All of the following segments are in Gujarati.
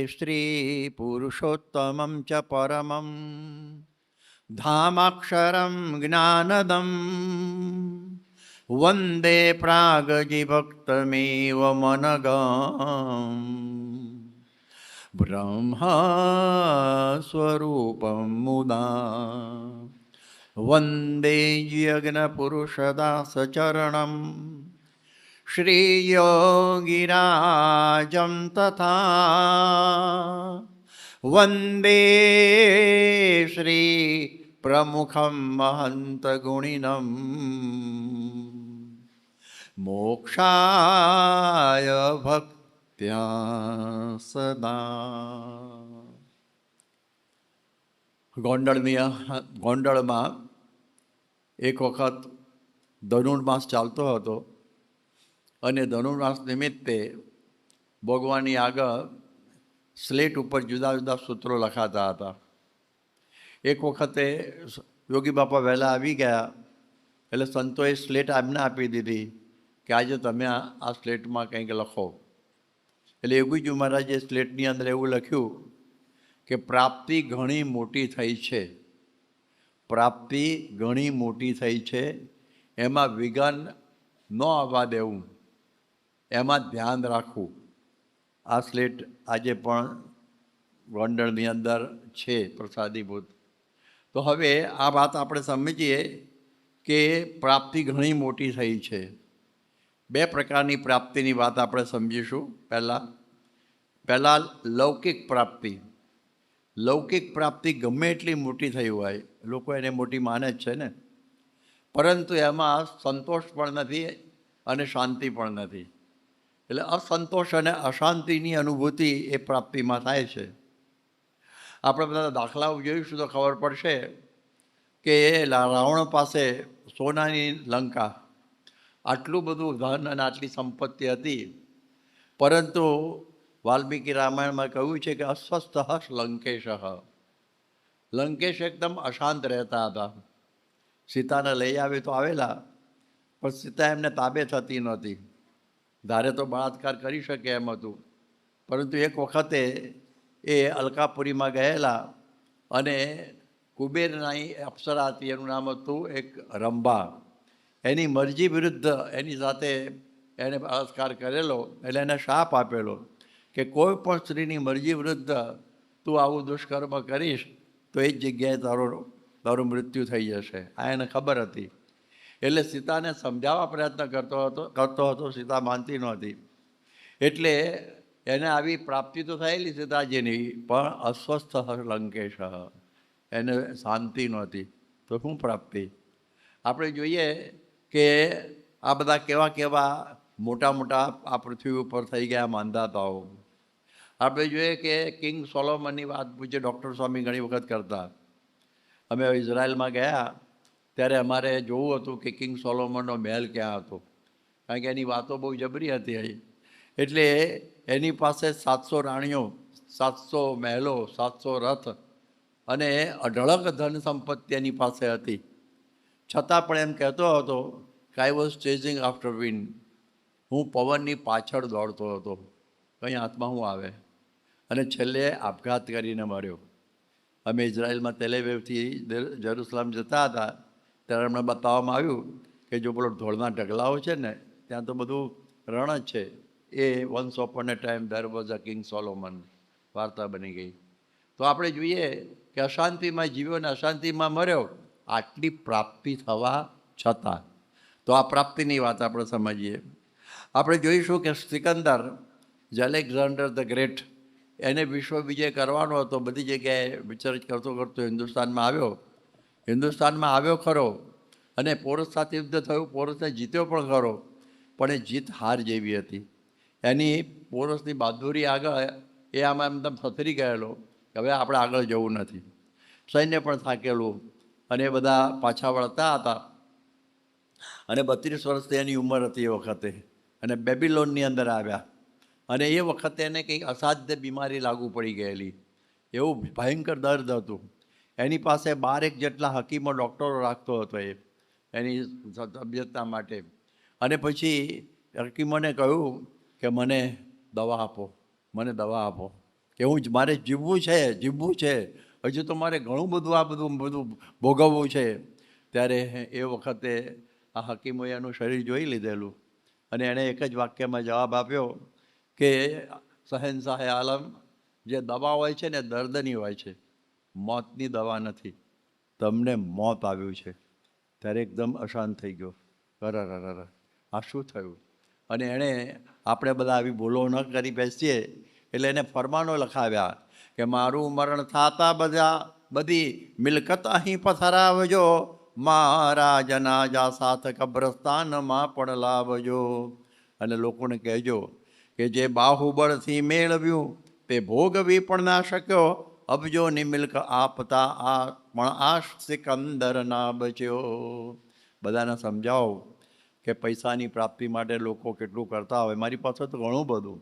श्रीपुरुषोत्तमं च परमं धामाक्षरं ज्ञानदं वन्दे प्रागजिभक्तमेव मनगम् ब्रह्मस्वरूपं मुदा वन्दे यज्ञपुरुषदासचरणं श्रीयोगिराजं तथा वन्दे श्रीप्रमुखं महन्तगुणिनं मोक्षाय भक्त्या સદા. ગોંડલમાં એક વખત ધનુર્માસ ચાલતો હતો અને ધનુર્માસ નિમિત્તે ભગવાનની આગળ સ્લેટ ઉપર જુદા જુદા સૂત્રો લખાતા હતા. એક વખતે યોગી બાપા વહેલા આવી ગયા એટલે સંતોએ સ્લેટ એમને આપી દીધી કે આજે તમે આ સ્લેટમાં કંઈક લખો. એટલે યોગીજી મહારાજે સ્લેટની અંદર એવું લખ્યું કે પ્રાપ્તિ ઘણી મોટી થઈ છે, પ્રાપ્તિ ઘણી મોટી થઈ છે, એમાં વિઘ્ન ન આવવા દેવું, એમાં ધ્યાન રાખવું. આ સ્લેટ આજે પણ ગોંડલની અંદર છે પ્રસાદીભૂત. તો હવે આ વાત આપણે સમજીએ કે પ્રાપ્તિ ઘણી મોટી થઈ છે. બે પ્રકારની પ્રાપ્તિની વાત આપણે સમજીશું. પહેલાં લૌકિક પ્રાપ્તિ. લૌકિક પ્રાપ્તિ ગમે એટલી મોટી થઈ હોય, લોકો એને મોટી માને જ છે ને, પરંતુ એમાં સંતોષ પણ નથી અને શાંતિ પણ નથી. એટલે અસંતોષ અને અશાંતિની અનુભૂતિ એ પ્રાપ્તિમાં થાય છે. આપણે બધા દાખલાઓ જોઈશું તો ખબર પડશે કે રાવણ પાસે સોનાની લંકા, આટલું બધું ધન અને આટલી સંપત્તિ હતી, પરંતુ વાલ્મીકી રામાયણમાં કહ્યું છે કે અસ્વસ્થ લંકેશ. લંકેશ એકદમ અશાંત રહેતા હતા. સીતાને લઈ આવે તો આવેલા, પણ સીતા એમને તાબે થતી નહોતી. ધારે તો બળાત્કાર કરી શકે એમ હતું, પરંતુ એક વખતે એ અલકાપુરીમાં ગયેલા અને કુબેરની અપ્સરા હતી, એનું નામ હતું એક રંભા. એની મરજી વિરુદ્ધ એની સાથે એને બળાત્કાર કરેલો. એટલે એને શાપ આપેલો કે કોઈ પણ સ્ત્રીની મરજી વિરુદ્ધ તું આવું દુષ્કર્મ કરીશ તો એ જ જગ્યાએ તારું મૃત્યુ થઈ જશે. આ એને ખબર હતી. એટલે સીતાને સમજાવવા પ્રયત્ન કરતો હતો. સીતા માનતી નહોતી. એટલે એને આવી પ્રાપ્તિ તો થયેલી સીતાજીની, પણ અસ્વસ્થ લંકેશ, એને શાંતિ નહોતી. તો શું પ્રાપ્તિ? આપણે જોઈએ કે આ બધા કેવા કેવા મોટા મોટા આ પૃથ્વી ઉપર થઈ ગયા માંધાતાઓ. આપણે જોઈએ કે કિંગ સોલોમનની વાત પૂછે ડૉક્ટર સ્વામી ઘણી વખત કરતા. અમે ઇઝરાયલમાં ગયા ત્યારે અમારે જોવું હતું કે કિંગ સોલોમનનો મહેલ ક્યાં હતો, કારણ કે એની વાતો બહુ જબરી હતી. એટલે એની પાસે 700 રાણીઓ, 700 મહેલો, 700 રથ અને અઢળક ધન સંપત્તિ એની પાસે હતી. છતાં પણ એમ કહેતો હતો કે I was chasing after wind. હું પવનની પાછળ દોડતો હતો, કંઈ હાથમાં હું આવે. અને છેલ્લે આપઘાત કરીને મર્યો. અમે ઇઝરાયલમાં તેલેવેવથી જેરુસલેમ જતા હતા ત્યારે અમને બતાવવામાં આવ્યું કે જો પેલો ઢોળના ઢગલાઓ છે ને, ત્યાં તો બધું રણ જ છે. એ once upon a time there was a king Solomon વાર્તા બની ગઈ. તો આપણે જોઈએ કે અશાંતિમાં જીવ્યો ને અશાંતિમાં મર્યો, આટલી પ્રાપ્તિ થવા છતાં. તો આ પ્રાપ્તિની વાત આપણે સમજીએ. આપણે જોઈશું કે સિકંદર, એલેક્ઝાન્ડર ધ ગ્રેટ, એને વિશ્વ વિજય કરવાનો હતો. બધી જગ્યાએ રિસર્ચ કરતો હિન્દુસ્તાનમાં આવ્યો ખરો અને પોરસ સાથે યુદ્ધ થયું. પોરસને જીત્યો પણ ખરો, પણ એ જીત હાર જેવી હતી. એની પોરસની બહાદુરી આગળ એ આમાં એકદમ થથરી ગયેલો કે હવે આપણે આગળ જવું નથી. સૈન્ય પણ થાકેલું અને એ બધા પાછા વળતા હતા. અને 32 વર્ષની એની ઉંમર હતી એ વખતે. અને બેબીલોનની અંદર આવ્યા અને એ વખતે એને કંઈક અસાધ્ય બીમારી લાગુ પડી ગયેલી. એવું ભયંકર દર્દ હતું. એની પાસે 12 જેટલા હકીમો, ડૉક્ટરો રાખતો હતો એ એની તબિયતના માટે. અને પછી હકીમોને કહ્યું કે મને દવા આપો, મને દવા આપો. કે મારે જીવવું છે, હજુ તો મારે ઘણું બધું આ બધું ભોગવવું છે. ત્યારે એ વખતે આ હકીમોએ એનું શરીર જોઈ લીધેલું અને એણે એક જ વાક્યમાં જવાબ આપ્યો કે શહેનશાહે આલમ, જે દવા હોય છે ને દર્દની હોય છે, મોતની દવા નથી. તમને મોત આવ્યું છે. ત્યારે એકદમ અશાંત થઈ ગયો. અરર, આ શું થયું? અને એણે, આપણે બધા આવી ભૂલો ન કરી બેસીએ એટલે એને ફરમાનો લખાવ્યા કે મારું મરણ થાતા બધી મિલકત અહીં પથરાવજો, મારા જનાજા સાથ કબ્રસ્તાનમાં પણ લાવજો. અને લોકોને કહેજો કે જે બાહુબળથી મેળવ્યું તે ભોગવી પણ ના શક્યો, અબજોની મિલ્ક આપતા આ પણ આ સિકંદર ના બચ્યો. બધાને સમજાવો કે પૈસાની પ્રાપ્તિ માટે લોકો કેટલું કરતા હોય. મારી પાસે તો ઘણું બધું,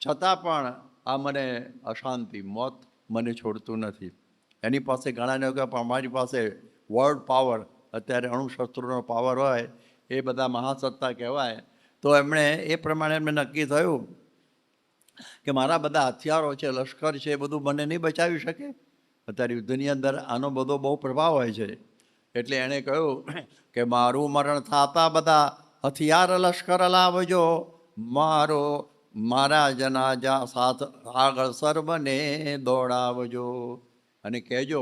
છતાં પણ આ મને અશાંતિ, મોત મને છોડતું નથી. એની પાસે ઘણાને કહે પણ અમારી પાસે વર્લ્ડ પાવર, અત્યારે અણુશસ્ત્રોનો પાવર હોય, એ બધા મહાસત્તા કહેવાય. તો એમણે એ પ્રમાણે એમને નક્કી થયું કે મારા બધા હથિયારો છે, લશ્કર છે, એ બધું મને નહીં બચાવી શકે. અત્યારે યુદ્ધની અંદર આનો બધો બહુ પ્રભાવ હોય છે. એટલે એણે કહ્યું કે મારું મરણ થાતા બધા હથિયાર લશ્કર લાવજો, મારા જનાજા સાથ આગળ સર્વને દોડાવજો. અને કહેજો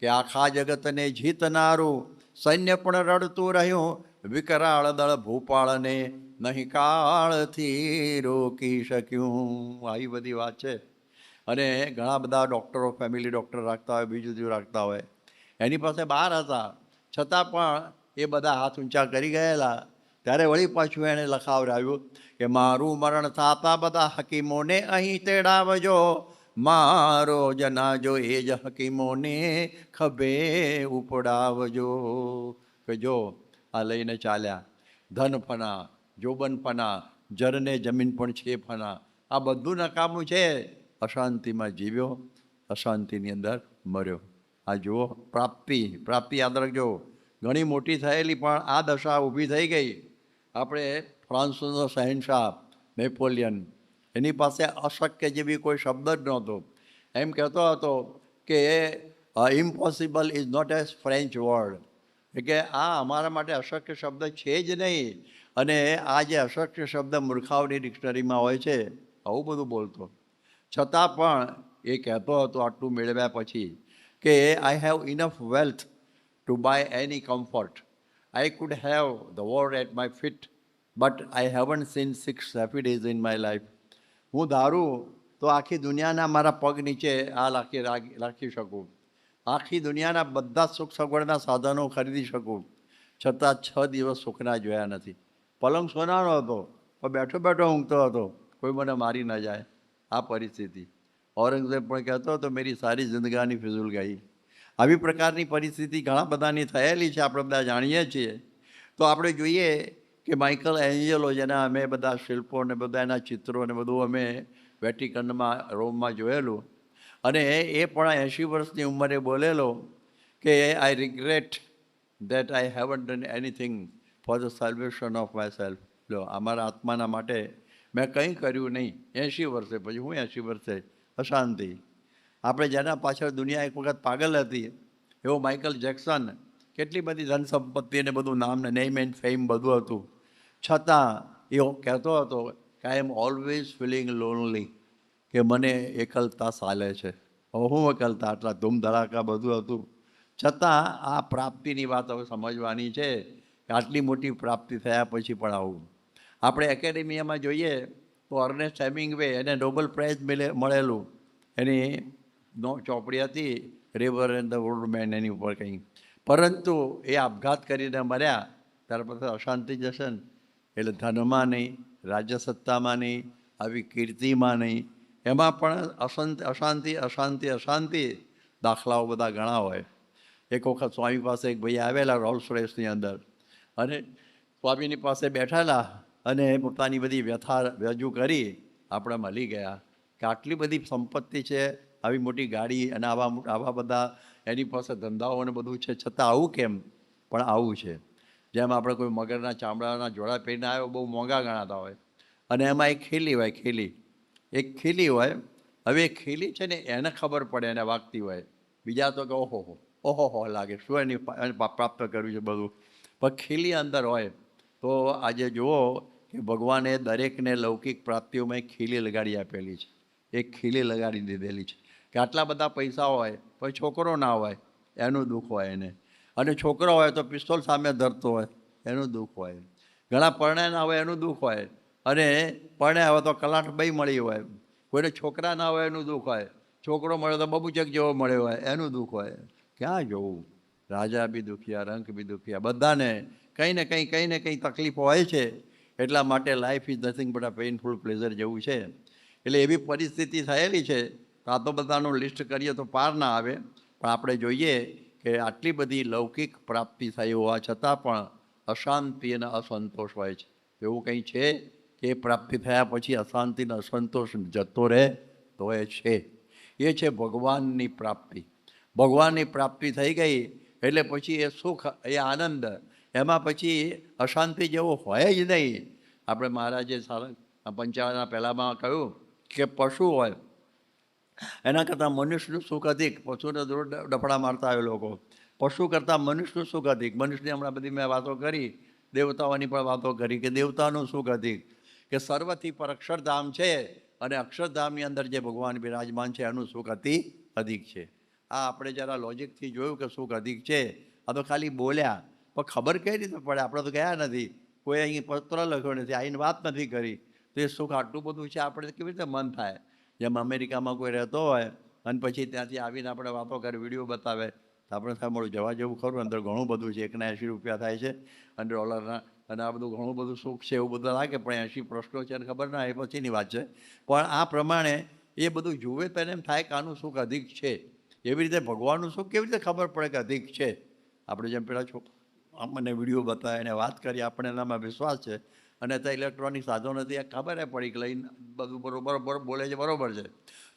કે આખા જગતને જીતનારું સૈન્ય પણ રડતું રહ્યું, વિકરાળ દળ ભૂપાળને નહીં કાળથી રોકી શક્યું. આવી બધી વાત છે. અને ઘણા બધા ડૉક્ટરો ફેમિલી ડૉક્ટર રાખતા હોય, બીજું રાખતા હોય. એની પાસે 12 હતા, છતાં પણ એ બધા હાથ ઊંચા કરી ગયેલા. ત્યારે વળી પાછું એણે લખાવડાવ્યું કે મારું મરણ થાતા બધા હકીમોને અહીં તેડાવજો, મારો જનાજો એ જ હકીમોને ખભે ઉપડાવજો. કે જો આ લઈને ચાલ્યા, ધન ફના, જોબન ફના, જરને જમીન પણ છે ફના, આ બધું નકામું છે. અશાંતિમાં જીવ્યો, અશાંતિની અંદર મર્યો. આ જુઓ, પ્રાપ્તિ યાદ રાખજો, ઘણી મોટી થયેલી, પણ આ દશા ઊભી થઈ ગઈ. આપણે ફ્રાન્સનો શહેનશાહ નેપોલિયન, એની પાસે અશક્ય જેવી કોઈ શબ્દ જ નહોતો. એમ કહેતો હતો કે impossible is not a French word, કે આ અમારા માટે અશક્ય શબ્દ છે જ નહીં. અને આ જે અશક્ય શબ્દ મૂર્ખાઓની ડિક્શનરીમાં હોય છે, આવું બધું બોલતો. છતાં પણ એ કહેતો હતો આટલું મેળવ્યા પછી કે I have enough wealth to buy any comfort, I could have the world at my feet, but I haven't seen 6 happy days in my life. હું ધારું તો આખી દુનિયાના મારા પગ નીચે આ રાખી શકું, આખી દુનિયાના બધા સુખ સગવડના સાધનો ખરીદી શકું, છતાં 6 દિવસ સુખના જોયા નથી. પલંગ સોનાનો હતો, પણ બેઠો બેઠો ઊંઘતો હતો, કોઈ મને મારી ન જાય. આ પરિસ્થિતિ. ઔરંગઝેબ પણ કહેતો હતો મેરી સારી જિંદગાની ફિઝુલ ગઈ. આવી પ્રકારની પરિસ્થિતિ ઘણા બધાની થયેલી છે, આપણે બધા જાણીએ છીએ. તો આપણે જોઈએ કે માઇકલ એન્જેલો, જેના અમે બધા શિલ્પો ને બધા એના ચિત્રો ને બધું અમે વેટિકનમાં રોમમાં જોયેલું, અને એ પણ 80 વર્ષની ઉંમરે બોલેલો કે I regret that I haven't done anything for the salvation of myself. લો, અમારા આત્માના માટે મેં કંઈ કર્યું નહીં. 80 વર્ષે, પછી હું 80 વર્ષે અશાંતિ. આપણે જેના પાછળ દુનિયા એક વખત પાગલ હતી, એવો માઇકલ જેક્સન, કેટલી બધી ધન સંપત્તિ ને બધું, નામ ને નેમ એન્ડ ફેમ બધું હતું, છતાં એ કહેતો હતો કે આઈ એમ ઓલવેઝ ફિલિંગ લોનલી, કે મને એકલતા ચાલે છે. હું એકલતા, આટલા ધૂમ ધડાકા બધું હતું, છતાં આ પ્રાપ્તિની વાત હવે સમજવાની છે કે આટલી મોટી પ્રાપ્તિ થયા પછી પણ આવું. આપણે એકેડેમિયામાં જોઈએ તો અર્નેસ્ટ હેમિંગવે, એને નોબેલ પ્રાઇઝ મળેલું. એની ચોપડી હતી river and the old man, એની ઉપર કંઈ. પરંતુ એ આપઘાત કરીને મર્યા ત્યાર પછી અશાંતિ જશે ને. એટલે ધનમાં નહીં, રાજ્યસત્તામાં નહીં, આવી કીર્તિમાં નહીં, એમાં પણ અશાંતિ. દાખલાઓ બધા ઘણા હોય. એક વખત સ્વામી પાસે એક ભાઈ આવેલા રોલ્સ રોયસની અંદર, અને સ્વામીની પાસે બેઠેલા અને પોતાની બધી વ્યથા રજૂ કરી. આપણે મળી ગયા કે આટલી બધી સંપત્તિ છે, આવી મોટી ગાડી અને આવા બધા એની પાસે ધંધાઓ ને બધું છે, છતાં આવું કેમ? પણ આવું છે. જેમ આપણે કોઈ મગરના ચામડાના જોડા પહેરીને આવ્યો, બહુ મોંઘા ગણાતા હોય, અને એમાં એક ખીલી હોય, એક ખીલી હોય, હવે ખીલી છે ને એને ખબર પડે, એને વાગતી હોય. બીજા તો કે ઓહો લાગે, શું એની પ્રાપ્ત કર્યું છે બધું. પણ ખીલી અંદર હોય તો આજે જુઓ કે ભગવાને દરેકને લૌકિક પ્રાપ્તિઓમાં એક ખીલી લગાડી આપેલી છે. એક ખીલી લગાડી દીધેલી છે કે આટલા બધા પૈસા હોય પણ છોકરો ના હોય એનું દુઃખ હોય એને, અને છોકરો હોય તો પિસ્તોલ સામે ધરતો હોય એનું દુઃખ હોય. ઘણા પરણે ના હોય એનું દુઃખ હોય, અને પરણે હોય તો કલાટ બઈ મળી હોય. કોઈને છોકરા ના હોય એનું દુઃખ હોય, છોકરો મળ્યો તો બબુચક જેવો મળ્યો હોય એનું દુઃખ હોય. ક્યાં જોવું? રાજા બી દુખિયા, રંક બી દુખિયા, બધાને કંઈ ને કંઈ તકલીફો હોય છે. એટલા માટે life is nothing but a painful pleasure જેવું છે. એટલે એવી પરિસ્થિતિ થયેલી છે. આ તો બધાનું લિસ્ટ કરીએ તો પાર ના આવે. પણ આપણે જોઈએ કે આટલી બધી લૌકિક પ્રાપ્તિ થઈ હોવા છતાં પણ અશાંતિ અને અસંતોષ હોય છે. એવું કંઈ છે કે પ્રાપ્તિ થયા પછી અશાંતિ અને અસંતોષ જતો રહે? તો એ છે ભગવાનની પ્રાપ્તિ. ભગવાનની પ્રાપ્તિ થઈ ગઈ એટલે પછી એ સુખ, એ આનંદ, એમાં પછી અશાંતિ જેવું હોય જ નહીં. આપણે મહારાજે 55 પહેલાંમાં કહ્યું કે પશુ હોય એના કરતાં મનુષ્યનું સુખ અધિક. પશુને દૂર ડફડા મારતા હોય લોકો, પશુ કરતાં મનુષ્યનું સુખ અધિક. મનુષ્યની હમણાં બધી મેં વાતો કરી, દેવતાઓની પણ વાતો કરી કે દેવતાનું સુખ અધિક, કે સર્વથી પર અક્ષરધામ છે, અને અક્ષરધામની અંદર જે ભગવાન બિરાજમાન છે એનું સુખ અધિક છે. આ આપણે જરા લોજિકથી જોયું કે સુખ અધિક છે. આ તો ખાલી બોલ્યા, પણ ખબર કઈ રીતે પડે? આપણે તો ગયા નથી, કોઈ અહીં પત્ર લખ્યો નથી, આવીને વાત નથી કરી, તો એ સુખ આટલું બધું છે આપણે કેવી રીતે મન થાય? જેમ અમેરિકામાં કોઈ રહેતો હોય અને પછી ત્યાંથી આવીને આપણે વાતો કરી, વિડીયો બતાવે, તો આપણે થાય મળું જવા જેવું ખરું, અંદર ઘણું બધું છે, 180 રૂપિયા થાય છે અને ડોલરના, અને આ બધું ઘણું બધું સુખ છે એવું બધું લાગે. પણ 80 પ્રશ્નો છે અને ખબર ના, એ પછીની વાત છે. પણ આ પ્રમાણે એ બધું જુએ તો એમ થાય કે આનું સુખ અધિક છે. એવી રીતે ભગવાનનું સુખ કેવી રીતે ખબર પડે કે અધિક છે? આપણે જેમ પેલા મને વિડીયો બતાવે અને વાત કરી, આપણે એનામાં વિશ્વાસ છે, અને અત્યારે ઇલેક્ટ્રોનિક સાધનોથી એ ખબર પડી કે લઈને બધું બરોબર બોલે છે, બરાબર છે.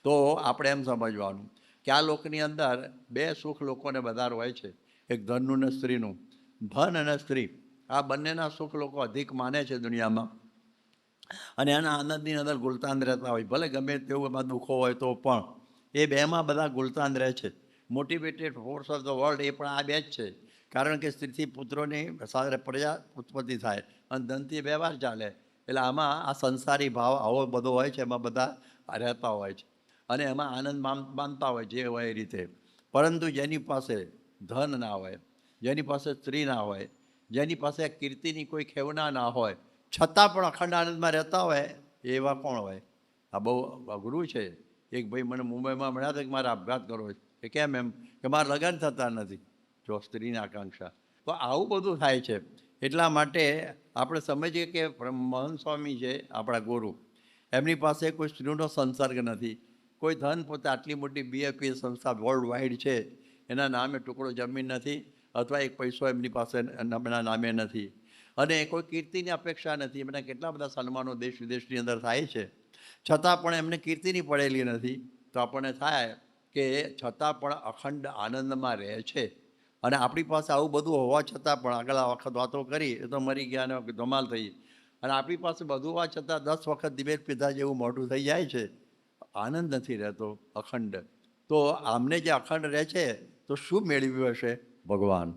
તો આપણે એમ સમજવાનું કે આ લોકની અંદર 2 સુખ લોકોને વધારે હોય છે, એક ધનનું ને સ્ત્રીનું. ધન અને સ્ત્રી આ બંનેના સુખ લોકો અધિક માને છે દુનિયામાં, અને એના આનંદની અંદર ગુલતાન રહેતા હોય. ભલે ગમે તેવું એમાં દુઃખો હોય તો પણ એ બેમાં બધા ગુલતાન રહે છે. Motivated force of the world એ પણ આ 2 જ છે. કારણ કે સ્ત્રીથી પુત્રોની સાથે પ્રજા ઉત્પત્તિ થાય અને ધનથી વ્યવહાર ચાલે. એટલે આમાં આ સંસારી ભાવ આવો બધો હોય છે, એમાં બધા રહેતા હોય છે અને એમાં આનંદ માનતા હોય જે હોય એ રીતે. પરંતુ જેની પાસે ધન ના હોય, જેની પાસે સ્ત્રી ના હોય, જેની પાસે કીર્તિની કોઈ ખેવના ના હોય, છતાં પણ અખંડ આનંદમાં રહેતા હોય, એવા કોણ હોય? આ બહુ અઘરું છે. એક ભાઈ મને મુંબઈમાં મળ્યા હતા કે મારે આપઘાત કરવો છે. કે કેમ? એમ કે મારા લગ્ન થતા નથી. જો સ્ત્રીની આકાંક્ષા. તો આવું બધું થાય છે. એટલા માટે આપણે સમજીએ કે મહંત સ્વામી છે આપણા ગુરુ, એમની પાસે કોઈ સ્ત્રીનો સંસર્ગ નથી, કોઈ ધન, પોતે આટલી મોટી BFP સંસ્થા વર્લ્ડ વાઇડ છે, એના નામે ટુકડો જમીન નથી, અથવા એક પૈસો એમની પાસે એમના નામે નથી, અને કોઈ કીર્તિની અપેક્ષા નથી. એમના કેટલા બધા સન્માનો દેશ વિદેશની અંદર થાય છે, છતાં પણ એમને કીર્તિની પડેલી નથી. તો આપણને થાય કે છતાં પણ અખંડ આનંદમાં રહે છે. અને આપણી પાસે આવું બધું હોવા છતાં પણ, આગળ આ વખત વાતો કરી એ તો મરી ગયા અને ધમાલ થઈ, અને આપણી પાસે બધું હોવા છતાં 10 વખત દિવેટ પીધા જેવું મોઢું થઈ જાય છે, આનંદ નથી રહેતો અખંડ. તો આમને જે અખંડ રહે છે તો શું મેળવ્યું હશે? ભગવાન.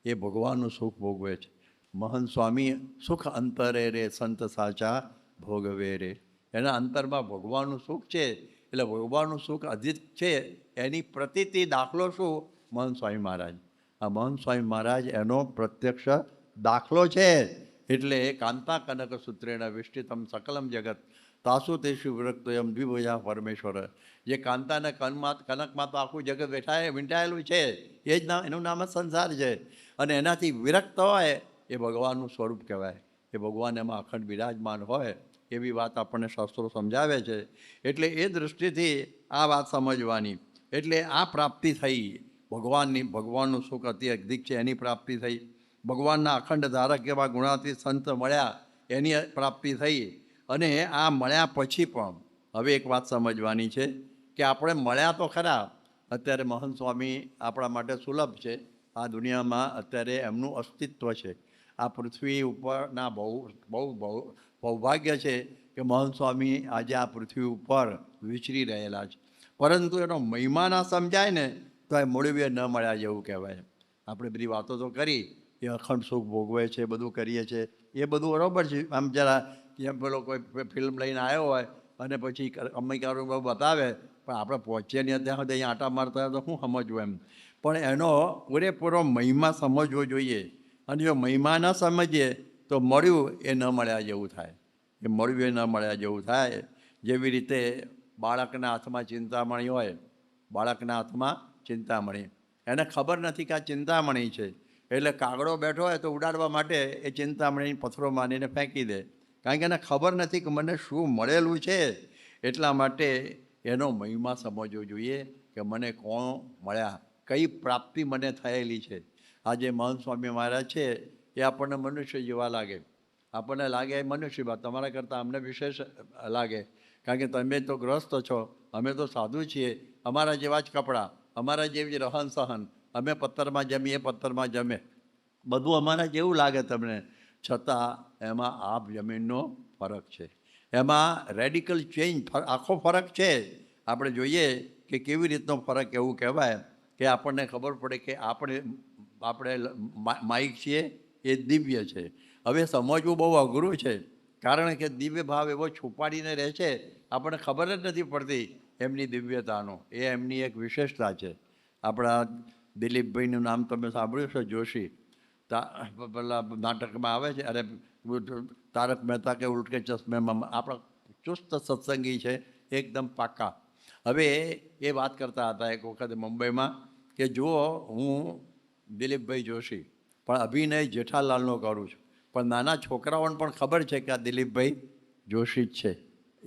એ ભગવાનનું સુખ ભોગવે છે. મહંત સ્વામી સુખ અંતરે રે સંત સાચા ભોગવે રે. એના અંતરમાં ભગવાનનું સુખ છે. એટલે ભગવાનનું સુખ અધિક છે એની પ્રતીતિ, દાખલો શું? મહંત સ્વામી મહારાજ. આ મહંત સ્વામી મહારાજ એનો પ્રત્યક્ષ દાખલો છે. એટલે કાંતા કનક સૂત્રેણ વિષ્ટિતમ સકલમ જગત તાસુ તેષુ વિરક્તો એમ દ્વિભુજા પરમેશ્વર. જે કાંતાના કનકમાં તો આખું જગત વીંટાયેલું છે, એ જ નામ, એનું નામ જ સંસાર છે. અને એનાથી વિરક્ત હોય એ ભગવાનનું સ્વરૂપ કહેવાય. એ ભગવાન એમાં અખંડ બિરાજમાન હોય એવી વાત આપણને શાસ્ત્રો સમજાવે છે. એટલે એ દૃષ્ટિથી આ વાત સમજવાની. એટલે આ પ્રાપ્તિ થઈ ભગવાનની, ભગવાનનું સુખ અતિ અધિક છે એની પ્રાપ્તિ થઈ. ભગવાનના અખંડ ધારક એવા ગુણાતીત સંત મળ્યા એની પ્રાપ્તિ થઈ. અને આ મળ્યા પછી પણ હવે એક વાત સમજવાની છે કે આપણે મળ્યા તો ખરા, અત્યારે મહંત સ્વામી આપણા માટે સુલભ છે. આ દુનિયામાં અત્યારે એમનું અસ્તિત્વ છે. આ પૃથ્વી ઉપરના બહુ સૌભાગ્ય છે કે મહંત સ્વામી આજે આ પૃથ્વી ઉપર વિચરી રહેલા છે, પરંતુ એનો મહિમા ના સમજાય ને તો એ મૂળવીએ ન મળ્યા જેવું કહેવાય. આપણે બધી વાતો તો કરી એ અખંડ સુખ ભોગવે છે, બધું કરીએ છીએ, એ બધું બરાબર છે. આમ જરા જેમ પેલો કોઈ ફિલ્મ લઈને આવ્યો હોય અને પછી અમ્મિકારો બતાવે, પણ આપણે પહોંચીએ નહીં ત્યાં સુધી અહીંયા આટા મારતા હોય તો શું સમજવું એમ. પણ એનો પૂરેપૂરો મહિમા સમજવો જોઈએ, અને જો મહિમા ન સમજીએ તો મળ્યું એ ન મળ્યા જેવું થાય, એ મળ્યું એ ન મળ્યા જેવું થાય. જેવી રીતે બાળકના હાથમાં ચિંતામણી હોય, બાળકના હાથમાં ચિંતામણી, એને ખબર નથી કે આ ચિંતામણી છે, એટલે કાગડો બેઠો હોય તો ઉડાડવા માટે એ ચિંતામણી પથ્થરો માનીને ફેંકી દે, કારણ કે એને ખબર નથી કે મને શું મળેલું છે. એટલા માટે એનો મહિમા સમજવો જોઈએ કે મને કોણ મળ્યા, કઈ પ્રાપ્તિ મને થયેલી છે. આજે મહંત સ્વામી મહારાજ છે એ આપણને મનુષ્ય જેવા લાગે, આપણને લાગે એ મનુષ્ય, તમારા કરતાં અમને વિશેષ લાગે, કારણ કે તમે તો ગ્રસ્ત છો, અમે તો સાધુ છીએ, અમારા જેવા જ કપડાં, અમારા જેવી જ રહન સહન, અમે પથ્થરમાં જમીએ પથ્થરમાં જમે, બધું અમારા જેવું લાગે તમને, છતાં એમાં આપ જમીનનો ફરક છે, એમાં રેડિકલ ચેન્જ, આખો ફરક છે. આપણે જોઈએ કે કેવી રીતનો ફરક, એવું કહેવાય કે આપણને ખબર પડે કે આપણે માઇક છીએ એ દિવ્ય છે. હવે સમજવું બહુ અઘરું છે, કારણ કે દિવ્ય ભાવ એવો છુપાડીને રહે છે, આપણને ખબર જ નથી પડતી એમની દિવ્યતાનો. એ એમની એક વિશેષતા છે. આપણા દિલીપભાઈનું નામ તમે સાંભળ્યું છે, જોશી, પેલા નાટકમાં આવે છે, અરે તારક મહેતા કે ઉલ્ટે ચશ્મેમાં, આપણા ચુસ્ત સત્સંગી છે, એકદમ પાક્કા. હવે એ વાત કરતા હતા એક વખત મુંબઈમાં કે જુઓ, હું દિલીપભાઈ જોશી પણ અભિનય જેઠાલાલનો કરું છું, પણ નાના છોકરાઓને પણ ખબર છે કે આ દિલીપભાઈ જોશી જ છે,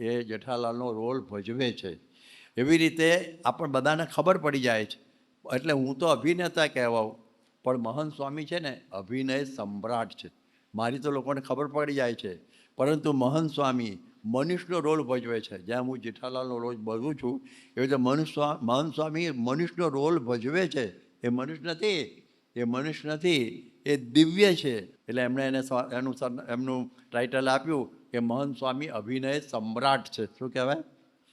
એ જેઠાલાલનો રોલ ભજવે છે. એવી રીતે આપણને બધાને ખબર પડી જાય છે. એટલે હું તો અભિનેતા કહેવાઉં, પણ મહંત સ્વામી છે ને અભિનય સમ્રાટ છે. મારી તો લોકોને ખબર પડી જાય છે, પરંતુ મહંત સ્વામી મનુષ્યનો રોલ ભજવે છે. જ્યાં હું જેઠાલાલનો રોલ ભજવું છું, એવી રીતે મહંત સ્વામી મનુષ્યનો રોલ ભજવે છે. એ મનુષ્ય નથી, એ મનુષ્ય નથી, એ દિવ્ય છે. એટલે એમણે એમનું ટાઇટલ આપ્યું કે મહંત સ્વામી અભિનય સમ્રાટ છે. શું કહેવાય?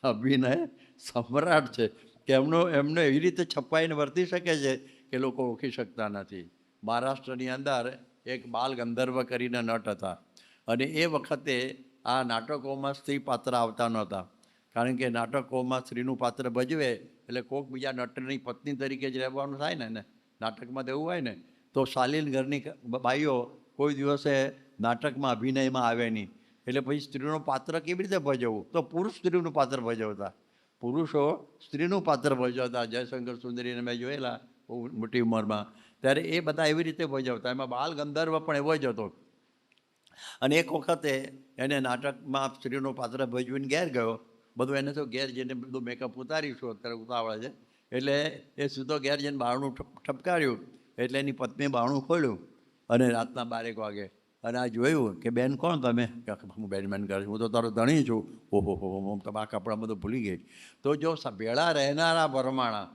અભિનય સમ્રાટ છે. કે એમને એવી રીતે છપાઈને વર્તી શકે છે કે લોકો ઓળખી શકતા નથી. મહારાષ્ટ્રની અંદર એક બાલ ગંધર્વ કરીને નટ હતા, અને એ વખતે આ નાટકોમાં સ્ત્રી પાત્ર આવતા નહોતા, કારણ કે નાટકોમાં સ્ત્રીનું પાત્ર ભજવે એટલે કોઈક બીજા નટની પત્ની તરીકે જ રહેવાનું થાય ને, નાટકમાં તો એવું હોય ને. તો શાલીન ઘરની બાઈઓ કોઈ દિવસે નાટકમાં અભિનયમાં આવે નહીં, એટલે પછી સ્ત્રીનું પાત્ર કેવી રીતે ભજવવું? તો પુરુષ સ્ત્રીનું પાત્ર ભજવતા, પુરુષો સ્ત્રીનું પાત્ર ભજવતા. જયશંકર સુંદરીને મેં જોયેલા બહુ મોટી ઉંમરમાં, ત્યારે એ બધા એવી રીતે ભજવતા. એમાં બાલ ગંધર્વ પણ એવો જ હતો. અને એક વખતે એને નાટકમાં સ્ત્રીનું પાત્ર ભજવીને ઘેર ગયો, બધું એને તો ઘેર જઈને બધું મેકઅપ ઉતારીશું, અત્યારે ઉતાવળે છે, એટલે એ સીધો ઘેર જઈને બારણું ઠપકાર્યું, એટલે એની પત્નીએ બારણું ખોલ્યું, અને રાતના 12 વાગે, અને આ જોયું કે બેન કોણ તમે? હું બેન કરે, હું તો તારો ધણી છું. ઓહો હું તમારા કપડાં બધું ભૂલી ગઈ. તો જો ભેળા રહેનારા ભરમાણા,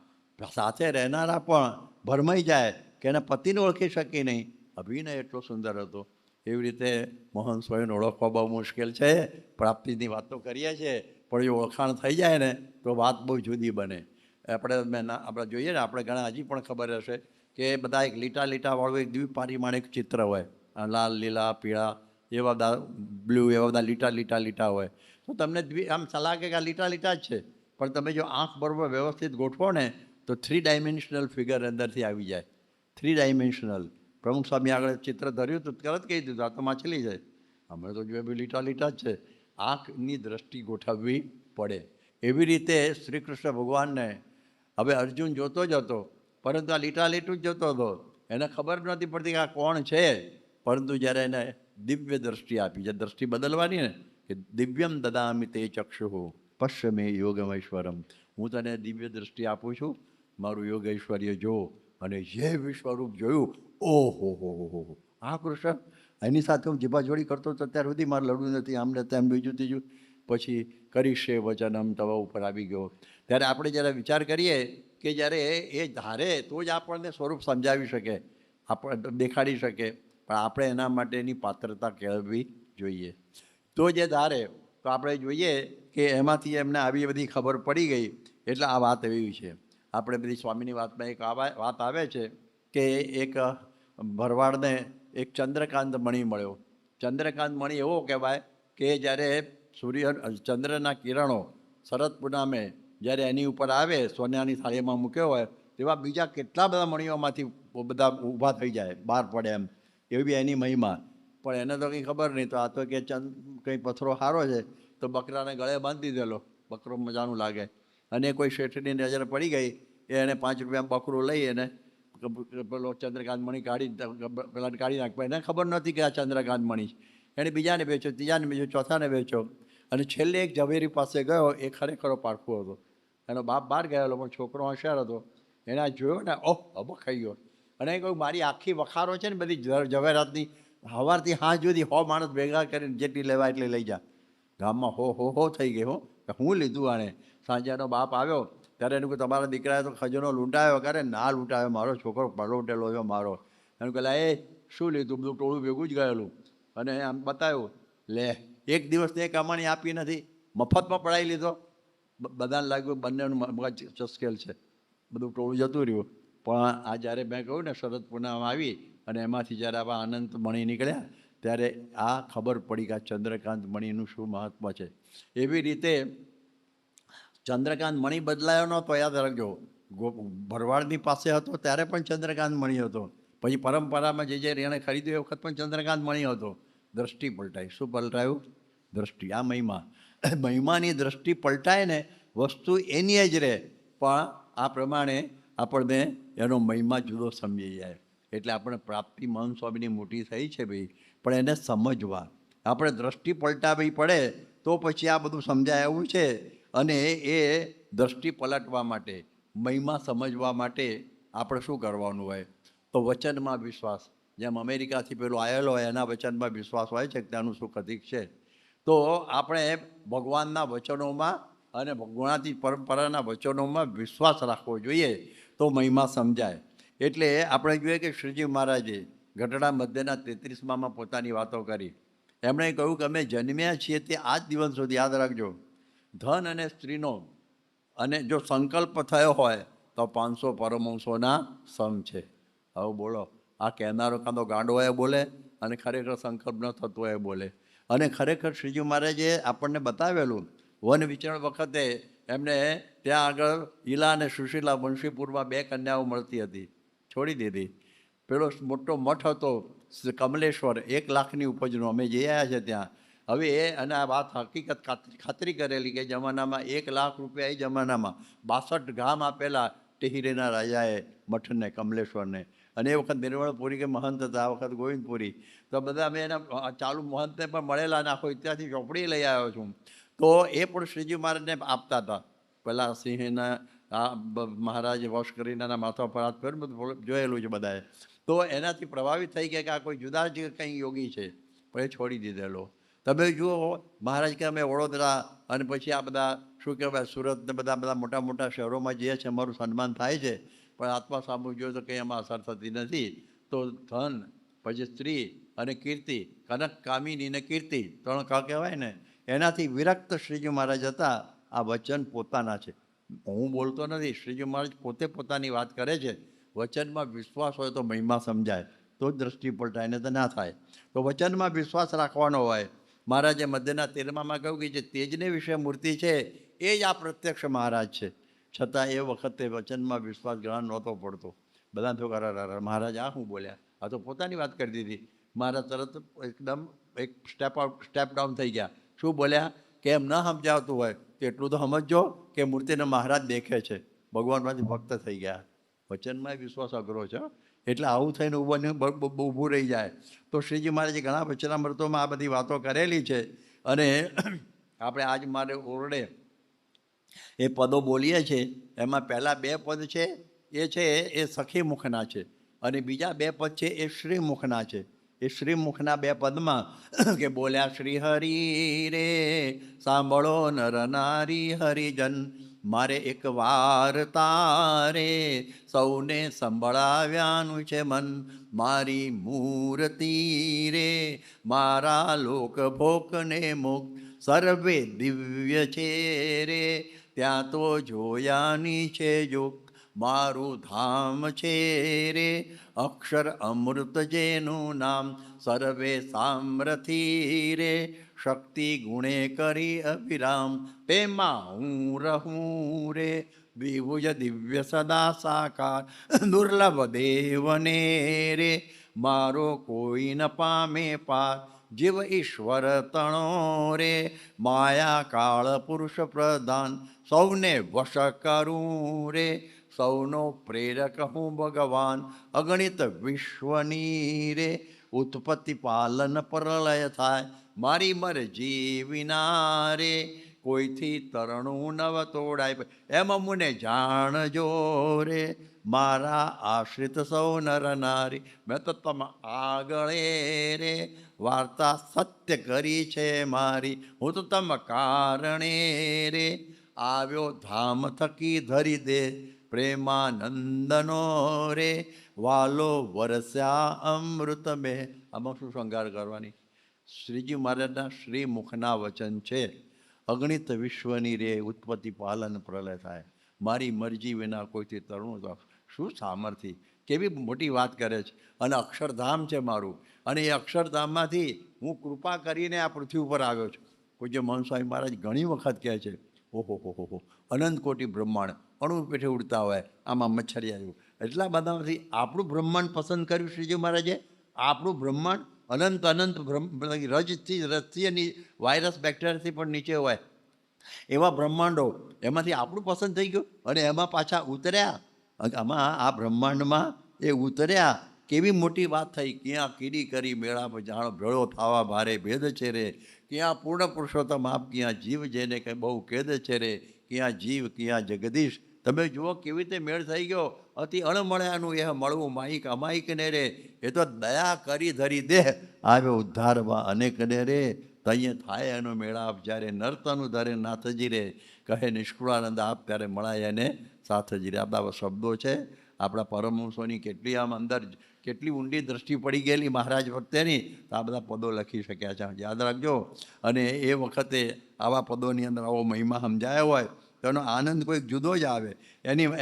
સાથે રહેનારા પણ ભરમાઈ જાય કે એના પતિને ઓળખી શકી નહીં. અભિનય એટલો સુંદર હતો. એવી રીતે મહંત સ્વામીને ઓળખવા બહુ મુશ્કેલ છે. પ્રાપ્તિની વાતો કરીએ છીએ, પણ જો ઓળખાણ થઈ જાય ને તો વાત બહુ જુદી બને. આપણે જોઈએ ને, આપણે ઘણા હજી પણ ખબર હશે કે બધા એક લીટા લીટાવાળું એક દ્વિપારિમાણિક ચિત્ર હોય, લાલ લીલા પીળા એવા બધા, બ્લુ એવા બધા લીટા લીટા લીટા હોય, તો તમને આમ લાગે કે આ લીટા લીટા જ છે, પણ તમે જો આંખ બરોબર વ્યવસ્થિત ગોઠવો ને તો 3 ડાયમેન્શનલ ફિગર અંદરથી આવી જાય. 3 ડાયમેન્શનલ. પ્રમુખ સ્વામી આગળ ચિત્ર ધર્યું તો તરત કહી દીધું, આ તો માછલી છે. અમે તો જોઈએ લીટા લીટા જ છે. આંખની દ્રષ્ટિ ગોઠવવી પડે. એવી રીતે શ્રી કૃષ્ણ ભગવાનને હવે અર્જુન જોતો જ હતો, પરંતુ આ લીટા લીટું જ જોતો હતો, એને ખબર નથી પડતી કે આ કોણ છે. પરંતુ જ્યારે એને દિવ્ય દ્રષ્ટિ આપી, જે દ્રષ્ટિ બદલવાની ને, કે દિવ્યમ દદામિ તે ચક્ષુઃ પશ્ય મે યોગમૈશ્વરમ, હું તને દિવ્ય દ્રષ્ટિ આપું છું, મારું યોગ ઐશ્વર્ય જો. અને જે વિશ્વરૂપ જોયું, ઓહો હો, આ કૃષ્ણ, એની સાથે હું જીભાજોડી કરતો હતો અત્યાર સુધી મારે લડવું નથી, આમને તેમ બીજું ત્રીજું, પછી કરીશે વચનમ તવ ઉપર આવી ગયો. ત્યારે આપણે જ્યારે વિચાર કરીએ કે જ્યારે એ ધારે તો જ આપણને સ્વરૂપ સમજાવી શકે, આપણે દેખાડી શકે, પણ આપણે એના માટેની પાત્રતા કેળવવી જોઈએ. તો જે ધારે તો આપણે જોઈએ કે એમાંથી એમને આવી બધી ખબર પડી ગઈ. એટલે આ વાત એવી છે. આપણે બધી સ્વામીની વાતમાં એક વાત આવે છે કે એક ભરવાડને એક ચંદ્રકાંત મણિ મળ્યો. ચંદ્રકાંત મણિ એવો કહેવાય કે જ્યારે ચંદ્રના કિરણો શરદ પૂનમે જ્યારે એની ઉપર આવે, સોનાની થાળીમાં મૂક્યો હોય, તેવા બીજા કેટલા બધા મણીઓમાંથી બધા ઊભા થઈ જાય, બહાર પડે એમ, એવી એની મહિમા. પણ એને તો કંઈ ખબર નહીં. તો આ તો કે કંઈ પથરો સારો છે તો બકરાને ગળે બાંધી દીધેલો. બકરો મજાનું લાગે. અને કોઈ શેઠની નજર પડી ગઈ, એને 5 રૂપિયા બકરું લઈ એને પેલો ચંદ્રકાંત મણિ પેલા કાઢી નાખ્યો. એને ખબર નહોતી કે આ ચંદ્રકાંત મણિ. એણે બીજાને વેચ્યો, ત્રીજાને વેચ્યો, ચોથાને વેચ્યો. અને છેલ્લે એક ઝવેરી પાસે ગયો. એ ખરેખરો પારખો હતો. એનો બાપ બહાર ગયેલો, પણ છોકરો હોશિયાર હતો. એને આ જોયો ને, ઓહ અબો ખાઈ ગયો. અને એ કહ્યું, મારી આખી વખારો છે ને બધી ઝવેરાતની, સવારથી સાંજ સુધી 100 માણસ ભેગા કરીને જેટલી લેવા એટલી લઈ જા. ગામમાં હો થઈ ગઈ. હું લીધું આણે. સાંજે એનો બાપ આવ્યો ત્યારે એનું કહ્યું, તમારા દીકરાએ તો ખજાનો લૂંટાયો. કરે ના લૂંટાયો, મારો છોકરો પલોટેલો છે મારો. એનું કહેલા, એ શું લીધું? બધું ટોળું ભેગું જ ગયેલું. અને આમ બતાવ્યું, લે એક દિવસની કમાણી આપી નથી, મફતમાં પડાવી લીધો. બધાને લાગ્યું બંનેનું મગજ ચસ્કેલ છે, બધું ટોળું જતું રહ્યું. પણ આ જ્યારે મેં કહ્યું ને શરદ પૂનમ આવી અને એમાંથી જ્યારે આવા અનંત મણિ નીકળ્યા, ત્યારે આ ખબર પડી કે આ ચંદ્રકાંત મણિનું શું મહત્ત્વ છે. એવી રીતે ચંદ્રકાંત મણિ બદલાયો નહોતો, યાદ રાખજો. ભરવાડની પાસે હતો ત્યારે પણ ચંદ્રકાંત મણિ હતો. પછી પરંપરામાં જે એણે ખરીદ્યો એ વખત પણ ચંદ્રકાંત મણિ હતો. દ્રષ્ટિ પલટાઈ. શું પલટાયું? દ્રષ્ટિ. આ મહિમાની દ્રષ્ટિ પલટાય ને, વસ્તુ એની જ રહે, પણ આ પ્રમાણે આપણને એનો મહિમા જુદો સમજી જાય. એટલે આપણે પ્રાપ્તિ મહંત સ્વામીની મોટી થઈ છે ભાઈ, પણ એને સમજવા આપણે દ્રષ્ટિ પલટાવવી પડે તો પછી આ બધું સમજાય એવું છે. અને એ દ્રષ્ટિ પલટવા માટે, મહિમા સમજવા માટે આપણે શું કરવાનું હોય? તો વચનમાં વિશ્વાસ. જેમ અમેરિકાથી પેલો આવેલો હોય એના વચનમાં વિશ્વાસ હોય છે કે ત્યાંનું સુખ અધિક છે. તો આપણે ભગવાનના વચનોમાં અને ગુણાતીત પરંપરાના વચનોમાં વિશ્વાસ રાખવો જોઈએ, તો મહિમા સમજાય. એટલે આપણે જોઈએ કે શ્રીજી મહારાજે ગઢડા મધ્યના 33માં પોતાની વાતો કરી. એમણે કહ્યું કે અમે જન્મ્યા છીએ તે આ જ દિવસ સુધી, યાદ રાખજો, ધન અને સ્ત્રીનો અને જો સંકલ્પ થયો હોય તો 500 પરમહંસોના સંગ છે. હવે બોલો, આ કહેનારો કાં તો ગાંડો એ બોલે અને ખરેખર સંકલ્પ ન થતો એ બોલે. અને ખરેખર શ્રીજી મહારાજે આપણને બતાવેલું. વન વિચરણ વખતે એમને ત્યાં આગળ ઈલા અને સુશીલા બંશીપુરમાં 2 કન્યાઓ મળતી હતી, છોડી દીધી. પેલો મોટો મઠ હતો કમલેશ્વર, 1 લાખની ઉપજનો, અમે જઈ આવ્યા છે ત્યાં. હવે એ અને આ વાત હકીકત ખાતરી કરેલી કે જમાનામાં 1 લાખ રૂપિયા એ જમાનામાં 62 ગામ આપેલા ટિહિરેના રાજાએ મઠને, કમલેશ્વરને. અને એ વખત નિર્મળપુરી કે મહંત હતા, આ વખત ગોવિંદપુરી. તો બધા અમે એના ચાલુ મહંતને પણ મળેલા અને આખો ઇતિહાસની ચોપડી લઈ આવ્યો છું. તો એ પણ શ્રીજી મહારાજને આપતા હતા. પેલા સિંહના મહારાજે વશ કરીને એના માથા પર હાથ ફેર, બધું જોયેલું છે બધાએ. તો એનાથી પ્રભાવિત થઈ ગયા કે આ કોઈ જુદા જ કંઈ યોગી છે, પણ એ છોડી દીધેલો. તમે જુઓ, મહારાજ કે અમે વડોદરા અને પછી આ બધા શું કહેવાય સુરત ને બધા મોટા મોટા શહેરોમાં જઈએ છીએ, અમારું સન્માન થાય છે, પણ આત્મા સામું જોઈએ તો કંઈ એમાં અસર થતી નથી. તો ધન, પછી સ્ત્રી અને કીર્તિ, કનક, કામિની ને કીર્તિ, 3 ક કહેવાય ને, એનાથી વિરક્ત શ્રીજી મહારાજ હતા. આ વચન પોતાના છે, હું બોલતો નથી. શ્રીજી મહારાજ પોતે પોતાની વાત કરે છે. વચનમાં વિશ્વાસ હોય તો મહિમા સમજાય, તો જ દ્રષ્ટિ પલટાય, ને તો ના થાય. તો વચનમાં વિશ્વાસ રાખવાનો હોય. મહારાજે મધ્યના 13માં કહ્યું કે જે તેજને વિશે મૂર્તિ છે એ જ આ પ્રત્યક્ષ મહારાજ છે. છતાં એ વખતે વચનમાં વિશ્વાસ ગ્રહણ નહોતો પડતો. બધા તો મહારાજ આ શું બોલ્યા? આ તો પોતાની વાત કરી દીધી. મહારાજ તરત એકદમ એક સ્ટેપ ડાઉન થઈ ગયા. શું બોલ્યા? કે એમ ન સમજાવતું હોય તો એટલું તો સમજજો કે મૂર્તિને મહારાજ દેખે છે. ભગવાનમાંથી ભક્ત થઈ ગયા. વચનમાં વિશ્વાસ અઘરો છે. એટલે આવું થઈને ઊભું રહી જાય. તો શ્રીજી મહારાજે ઘણા વચનામૃતોમાં આ બધી વાતો કરેલી છે. અને આપણે આજ મારે ઓરડે એ પદો બોલીએ છીએ, એમાં પહેલાં 2 પદ છે એ સખી મુખના છે, અને બીજા 2 પદ છે એ શ્રીમુખના છે. એ શ્રીમુખના 2 પદમાં કે બોલ્યા શ્રી હરિ રે, સાંભળો નર નારી હરિજન, મારે એક વાર તારે સૌને સંભળાવ્યાનું છે મન. મારી મૂર્તિ રે મારા લોકભોગને મુખ સર્વે દિવ્ય છે રે ત્યાં તો જોયાની છે યુગ. મારું ધામ છે રે અક્ષર અમૃત જેનું નામ સર્વે સામ્રથી રે શક્તિ ગુણે કરી અભિરામ. તેમાં હું રહું રે વિભુજ દિવ્ય સદા સાકાર દુર્લભ દેવને રે મારો કોઈ ન પામે પાર. જીવ ઈશ્વર તણો રે માયા કાળ પુરુષ પ્રધાન સૌને વશ કરું રે સૌનો પ્રેરક હું ભગવાન. અગણિત વિશ્વની રે ઉત્પત્તિ પાલન પ્રલય થાય મારી મરજી વિના રે કોઈથી તરણું નવ તોડાય. એમ મને જાણજો રે મારા આશ્રિત સૌ નર નારી. મેં તો તમે આગળે રે વાર્તા સત્ય કરી છે મારી. હું તો તમ કારણે રે આવ્યો ધામ થકી ધરી દે પ્રેમાનંદનો રે વાલો વરસ્યા અમૃત મેં. આમાં શું શૃંગાર કરવાની? શ્રીજી મહારાજના શ્રી મુખના વચન છે અગણિત વિશ્વની રે ઉત્પત્તિ પાલન પ્રલય થાય મારી મરજી વિના કોઈથી તરણું તો શું સામર્થ્ય. કેવી મોટી વાત કરે છે. અને અક્ષરધામ છે મારું અને એ અક્ષરધામમાંથી હું કૃપા કરીને આ પૃથ્વી ઉપર આવ્યો છું. પૂજ્ય મહંત સ્વામી મહારાજ ઘણી વખત કહે છે ઓહો હો હો હો અનંત કોટી બ્રહ્માંડ અણુ પેઠે ઉડતા હોય આમાં મચ્છરિયા જેવું. એટલા બધામાંથી આપણું બ્રહ્માંડ પસંદ કર્યું શ્રીજી મહારાજે. આપણું બ્રહ્માંડ અનંત અનંત રજથી રથથી વાયરસ બેક્ટેરિયાથી પણ નીચે હોય એવા બ્રહ્માંડો એમાંથી આપણું પસંદ થઈ ગયું અને એમાં પાછા ઉતર્યા. આમાં આ બ્રહ્માંડમાં એ ઉતર્યા કેવી મોટી વાત થઈ. ક્યાં કીડી કરી મેળા જાણો ભેળો થવા ભારે ભેદ છે રે ક્યાં પૂર્ણ પુરુષોત્તમ આપ ક્યાં જીવ જેને કંઈ બહુ કેદ છે રે ક્યાં જીવ ક્યાં જગદીશ. તમે જુઓ કેવી રીતે મેળ થઈ ગયો. અતિ અણમળ્યાનું એ મળવું માઈક અમાઈકને રે એ તો દયા કરી ધરી દે આવ્યો ઉદ્ધારવા અનેકને રે તઈએ થાય એનો મેળાપ. જ્યારે નર્તનું ધરે નાથજી રે કહે નિષ્કુળાનંદ આપ ત્યારે મળાય એને સાથજી રે. આ બધા શબ્દો છે આપણા પરમહંસોની. કેટલી આમ અંદર કેટલી ઊંડી દ્રષ્ટિ પડી ગયેલી મહારાજ વખતેની તો આ બધા પદો લખી શક્યા છે. યાદ રાખજો. અને એ વખતે આવા પદોની અંદર આવો મહિમા સમજાયો હોય તો એનો આનંદ કોઈક જુદો જ આવે.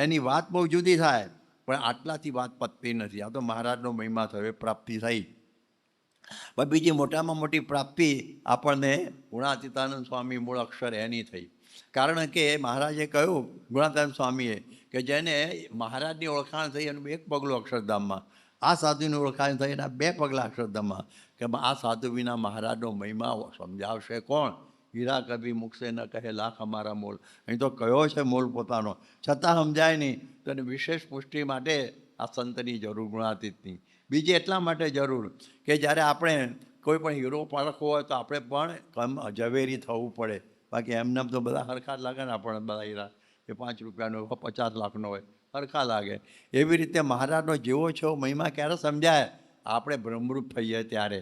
એની વાત બહુ જુદી થાય પણ આટલાથી વાત પતતી નથી. આ તો મહારાજનો મહિમા થયો એ પ્રાપ્તિ થઈ. પણ બીજી મોટામાં મોટી પ્રાપ્તિ આપણને ગુણાતીતાનંદ સ્વામી મૂળ અક્ષર એની થઈ. કારણ કે મહારાજે કહ્યું ગુણાતીતાનંદ સ્વામીએ કે જેને મહારાજની ઓળખાણ થઈ એનું એક પગલું અક્ષરધામમાં, આ સાધુની ઓળખાણ થઈ એના 2 પગલાં અક્ષરધામમાં. કે આ સાધુ વિના મહારાજનો મહિમા સમજાવશે કોણ? હીરા કભી મુખસે ન કહે લાખ અમારા મોલ. અહીં તો કયો છે મોલ પોતાનો, છતાં સમજાય નહીં. તો એને વિશેષ પુષ્ટિ માટે આ સંતની જરૂર ગુણાતીતની. બીજી એટલા માટે જરૂર કે જ્યારે આપણે કોઈ પણ હીરો પારખવો હોય તો આપણે પણ ઝવેરી થવું પડે. બાકી એમને તો બધા સરખા જ લાગે ને આપણને બધા હીરા. એ 5 રૂપિયાનો હોય 50 લાખનો હોય સરખા લાગે. એવી રીતે મહારાજનો જેવો છે મહિમા ક્યારે સમજાય? આપણે બ્રહ્મરૂપ થઈએ ત્યારે.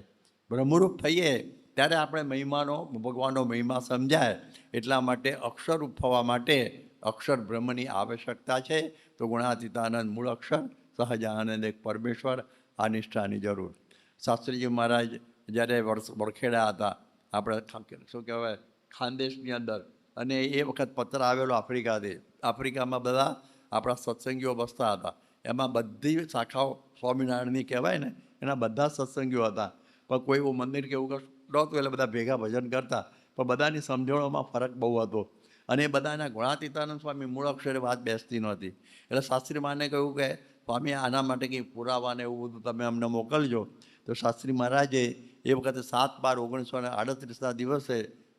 બ્રહ્મરૂપ થઈએ ત્યારે આપણે મહિમાનો ભગવાનનો મહિમા સમજાય. એટલા માટે અક્ષરરૂપ થવા માટે અક્ષર બ્રહ્મની આવશ્યકતા છે. તો ગુણાતીતાનંદ મૂળ અક્ષર, સહજાનંદ એક પરમેશ્વર, આ નિષ્ઠાની જરૂર. શાસ્ત્રીજી મહારાજ જ્યારે વડખેડા હતા આપણે શું કહેવાય ખાનદેશની અંદર, અને એ વખત પત્ર આવેલો આફ્રિકાથી. આફ્રિકામાં બધા આપણા સત્સંગીઓ બસતા હતા. એમાં બધી શાખાઓ સ્વામિનારાયણની કહેવાય ને એના બધા સત્સંગીઓ હતા. પણ કોઈ એવું મંદિર કે એવું કશું નહોતું એટલે બધા ભેગા ભજન કરતા. પણ બધાની સમજણોમાં ફરક બહુ હતો અને એ બધાના ગુણાતીતાનંદ સ્વામી મૂળ અક્ષરે વાત બેસતી નહોતી. એટલે શાસ્ત્રી માને કહ્યું કે સ્વામી આના માટે કંઈ પુરાવાને એવું બધું તમે અમને મોકલજો. તો શાસ્ત્રી મહારાજે એ વખતે 7/12/1938ના દિવસે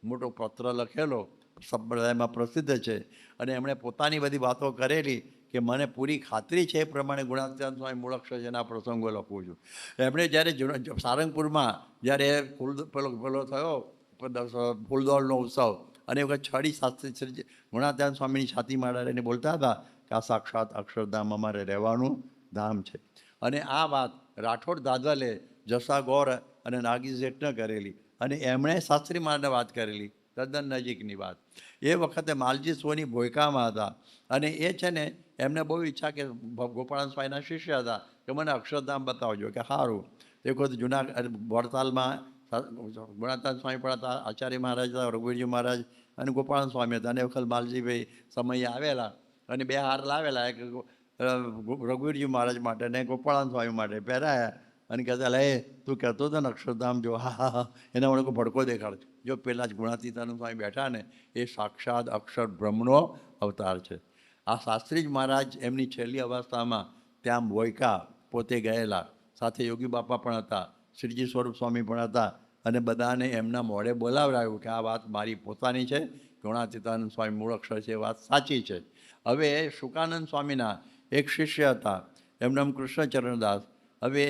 મોટો પત્ર લખેલો, સંપ્રદાયમાં પ્રસિદ્ધ છે. અને એમણે પોતાની બધી વાતો કરેલી કે મને પૂરી ખાતરી છે એ પ્રમાણે ગુણાતીતાનંદ સ્વામી મૂળ અક્ષર જેના પ્રસંગો લખું છું. એમણે જ્યારે સારંગપુરમાં જ્યારે પેલો થયો ફૂલદોળનો ઉત્સવ અને એ વખત છડી શાસ્ત્રી શ્રી ગુણાતીતાનંદ સ્વામીની છાતી માળાને બોલતા હતા કે આ સાક્ષાત અક્ષરધામ અમારે રહેવાનું ધામ છે. અને આ વાત રાઠોડ દાદલે, જસા ગોર અને નાગી શેઠને કરેલી અને એમણે શાસ્ત્રી મહારાજને વાત કરેલી તદ્દન નજીકની વાત. એ વખતે માલજી સોની ભોયકામાં હતા અને એ છે ને એમને બહુ ઈચ્છા કે ગોપાળાનંદ સ્વામીના શિષ્ય હતા કે મને અક્ષરધામ બતાવજો. કે સારું. એક વખત જૂના વડતાલમાં ગુણાતાન સ્વામી પણ હતા, આચાર્ય મહારાજ હતા, રઘુવીરજી મહારાજ અને ગોપાળાનંદ સ્વામી હતા. અને એ વખત માલજીભાઈ સમયે આવેલા અને બે હાર લાવેલા, એક રઘુવીરજી મહારાજ માટે ને ગોપાળાનંદ સ્વામી માટે પહેરાયા અને કહેતા લે તું કહેતો હતો ને અક્ષરધામ જો, હા હા હા, એના મને કોઈ ભડકો દેખાડ. જો પેલા જ ગુણાતીતાનંદ સ્વામી બેઠા ને એ સાક્ષાત અક્ષર બ્રહ્મનો અવતાર છે. આ શાસ્ત્રીજ મહારાજ એમની છેલ્લી અવસ્થામાં ત્યાં વોયકા પોતે ગયેલા, સાથે યોગી બાપા પણ હતા, શ્રીજી સ્વરૂપ સ્વામી પણ હતા અને બધાને એમના મોઢે બોલાવડાવ્યું કે આ વાત મારી પોતાની છે, ગુણાતીતાનંદ સ્વામી મૂળ અક્ષર છે, એ વાત સાચી છે. હવે શુકાનંદ સ્વામીના એક શિષ્ય હતા, એમનું નામ કૃષ્ણચરણદાસ. હવે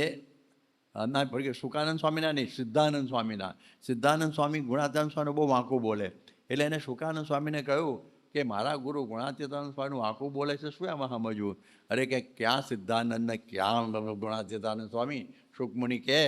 ના ભડકે શુકાનંદ સ્વામીના નહીં, સિદ્ધાનંદ સ્વામીના. સિદ્ધાનંદ સ્વામી ગુણાતીતાનંદ સ્વામીને બહુ વાંકું બોલે. એટલે એને શુકાનંદ સ્વામીને કહ્યું કે મારા ગુરુ ગુણાતીતાનંદ સ્વામીનું વાંકું બોલે છે, શું એમાં સમજવું? અરે કે ક્યાં સિદ્ધાનંદ ને ક્યાં ગુણાતીતાનંદ સ્વામી? શુકમુનિ કહે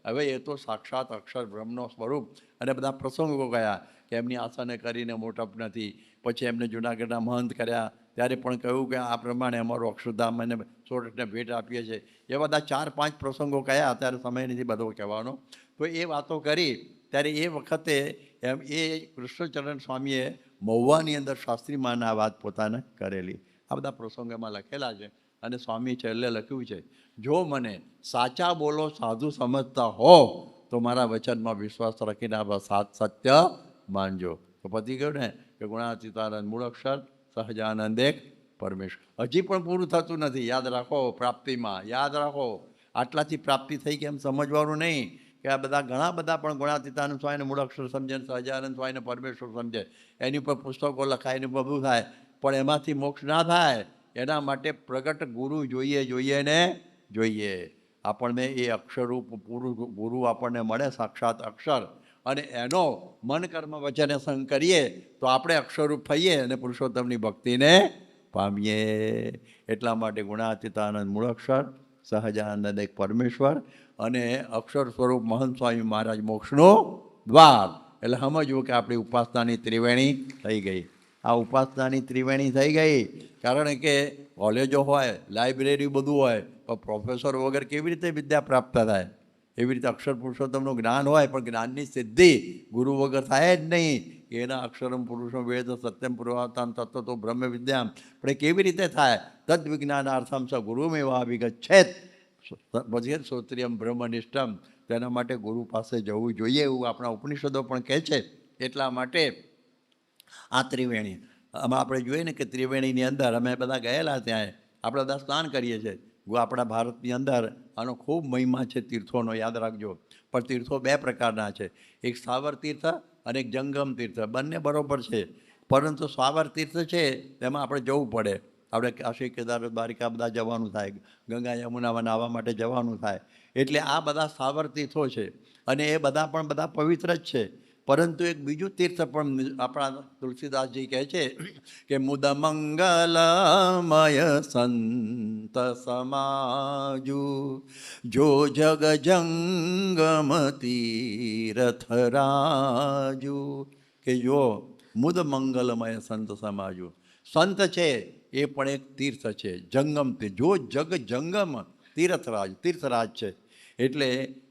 હવે એ તો સાક્ષાત અક્ષર બ્રહ્મનો સ્વરૂપ. અને બધા પ્રસંગો કયા કે એમની આસને કરીને મોટપ નથી. પછી એમને જૂનાગઢના મહંત કર્યા ત્યારે પણ કહ્યું કે આ પ્રમાણે અમારું અક્ષરધામ અને સોરઠને ભેટ આપીએ છીએ. એ બધા 4-5 પ્રસંગો કયા, અત્યારે સમય નથી બધો કહેવાનો. તો એ વાતો કરી ત્યારે એ વખતે એમ એ કૃષ્ણચરણ સ્વામીએ મહુવાની અંદર શાસ્ત્રીમાના વાત પોતાને કરેલી. આ બધા પ્રસંગો એમાં લખેલા છે. અને સ્વામી છેલ્લે લખ્યું છે, જો મને સાચા બોલો સાધુ સમજતા હો તો મારા વચનમાં વિશ્વાસ રાખીને આ સાત સત્ય માનજો. તો પતી ગયું ને કે ગુણાતીતાનંદ મૂળ અક્ષર, સહજાનંદ એક પરમેશ્વર. હજી પણ પૂરું થતું નથી. યાદ રાખો, પ્રાપ્તિમાં યાદ રાખો, આટલાથી પ્રાપ્તિ થઈ કે એમ સમજવાનું નહીં કે આ બધા ઘણા બધા પણ ગુણાતીતાનંદ સ્વામીને મૂળ અક્ષર સમજે, સહજાનંદ સ્વામીને પરમેશ્વર સમજે, એની ઉપર પુસ્તકો લખાય, એની ઉપર બધું થાય, પણ એમાંથી મોક્ષ ના થાય. એના માટે પ્રગટ ગુરુ જોઈએ ને જોઈએ. આપણને એ અક્ષરરૂપ પૂરું ગુરુ આપણને મળે, સાક્ષાત અક્ષર, અને એનો મન કર્મ વચને સંગ કરીએ તો આપણે અક્ષરરૂપ થઈએ અને પુરુષોત્તમની ભક્તિને પામીએ. એટલા માટે ગુણાતીતાનંદ મૂળ અક્ષર, સહજાનંદ એક પરમેશ્વર અને અક્ષર સ્વરૂપ મહંત સ્વામી મહારાજ મોક્ષનો દ્વાર. એટલે સમજવું કે આપણી ઉપાસનાની ત્રિવેણી થઈ ગઈ. આ ઉપાસનાની ત્રિવેણી થઈ ગઈ. કારણ કે કોલેજો હોય, લાઇબ્રેરી બધું હોય, પણ પ્રોફેસર વગર કેવી રીતે વિદ્યા પ્રાપ્ત થાય? એવી રીતે અક્ષર પુરુષોત્તમનું જ્ઞાન હોય પણ જ્ઞાનની સિદ્ધિ ગુરુ વગર થાય જ નહીં. એના અક્ષરમ પુરુષો વેદ સત્યમ પુરવાતામ તત્વ બ્રહ્મ વિદ્યામ, પણ એ કેવી રીતે થાય? તદ વિજ્ઞાનાર્થમ સ ગુરુમેવા વિગચ્છેત પછી શ્રોત્રિયમ બ્રહ્મનિષ્ઠમ. તેના માટે ગુરુ પાસે જવું જોઈએ એવું આપણા ઉપનિષદો પણ કહે છે. એટલા માટે આ ત્રિવેણી આમાં આપણે જોઈએ ને કે ત્રિવેણીની અંદર અમે બધા ગયેલા, ત્યાં આપણે બધા સ્નાન કરીએ છીએ. આપણા ભારતની અંદર આનો ખૂબ મહિમા છે તીર્થોનો, યાદ રાખજો. પણ તીર્થો બે પ્રકારના છે, એક સાવર તીર્થ અને એક જંગમ તીર્થ. બંને બરાબર છે, પરંતુ સાવર તીર્થ છે તેમાં આપણે જવું પડે. આપણે કાશી કેદાર દ્વારિકા બધા જવાનું થાય, ગંગા યમુનામાં નાહવા માટે જવાનું થાય. એટલે આ બધા સાવર તીર્થો છે અને એ બધા પણ બધા પવિત્ર જ છે. પરંતુ એક બીજું તીર્થ પણ આપણા તુલસીદાસજી કહે છે કે મુદ મંગલમય સંત સમાજુ જો જગ જંગમ તીરથરાજુ. કે જો મુદ મંગલમય સંત સમાજુ, સંત છે એ પણ એક તીર્થ છે, જંગમ તીર્થ. જો જગ જંગમ તીર્થરાજ, તીર્થરાજ છે. એટલે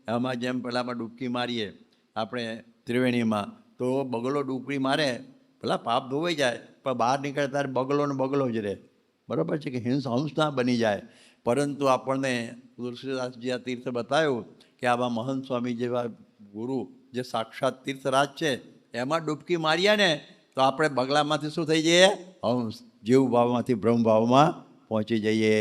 આમાં જેમ પહેલાંમાં ડૂબકી મારીએ આપણે ત્રિવેણીમાં, તો બગલો ડૂબકી મારે પેલા પાપ ધોવાઈ જાય, પણ બહાર નીકળે ત્યારે બગલો ને બગલો જ રહે. બરાબર છે કે હંસ ના બની જાય. પરંતુ આપણને તુલસીદાસજી આ તીર્થ બતાવ્યું કે આવા મહંત સ્વામી જેવા ગુરુ જે સાક્ષાત તીર્થરાજ છે એમાં ડૂબકી મારીએ ને તો આપણે બગલામાંથી શું થઈ જઈએ? હંસ. જીવ ભાવમાંથી બ્રહ્મ ભાવમાં પહોંચી જઈએ.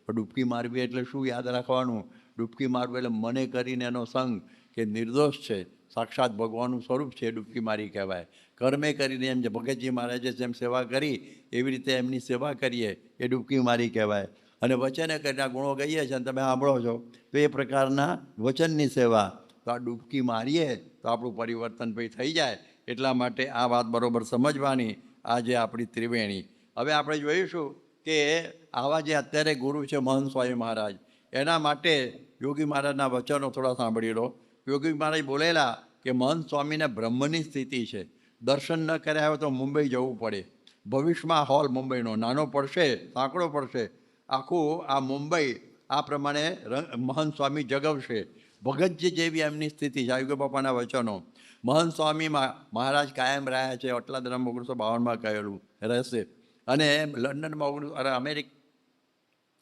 પણ ડૂબકી મારવી એટલે શું યાદ રાખવાનું? ડૂબકી મારવું એટલે મને કરીને એનો સંગ કે નિર્દોષ છે, સાક્ષાત ભગવાનનું સ્વરૂપ છે, ડૂબકી મારી કહેવાય. કર્મે કરીને એમ જે ભગતજી મહારાજે જેમ સેવા કરી એવી રીતે એમની સેવા કરીએ એ ડૂબકી મારી કહેવાય. અને વચને કરીને ગુણો ગઈએ છીએ અને તમે સાંભળો છો તો એ પ્રકારના વચનની સેવા. તો આ ડૂબકી મારીએ તો આપણું પરિવર્તન પછી થઈ જાય. એટલા માટે આ વાત બરાબર સમજવાની. આ જે આપણી ત્રિવેણી. હવે આપણે જોઈશું કે આવા જે અત્યારે ગુરુ છે મહંત સ્વામી મહારાજ, એના માટે યોગી મહારાજના વચનો થોડા સાંભળી લો. યોગી મહારાજ બોલેલા કે મહંત સ્વામીને બ્રહ્મની સ્થિતિ છે. દર્શન ન કર્યા હોય તો મુંબઈ જવું પડે. ભવિષ્યમાં હોલ મુંબઈનો નાનો પડશે, સાંકડો પડશે, આખું આ મુંબઈ આ પ્રમાણે મહંત સ્વામી જગવશે. ભગતજી જેવી એમની સ્થિતિ છે. આયુર્ગ બાપાના વચનો મહંત સ્વામી મહારાજ કાયમ રહ્યા છે. અટલા ધર્મ 1952 કહેલું રહેશે. અને લંડનમાં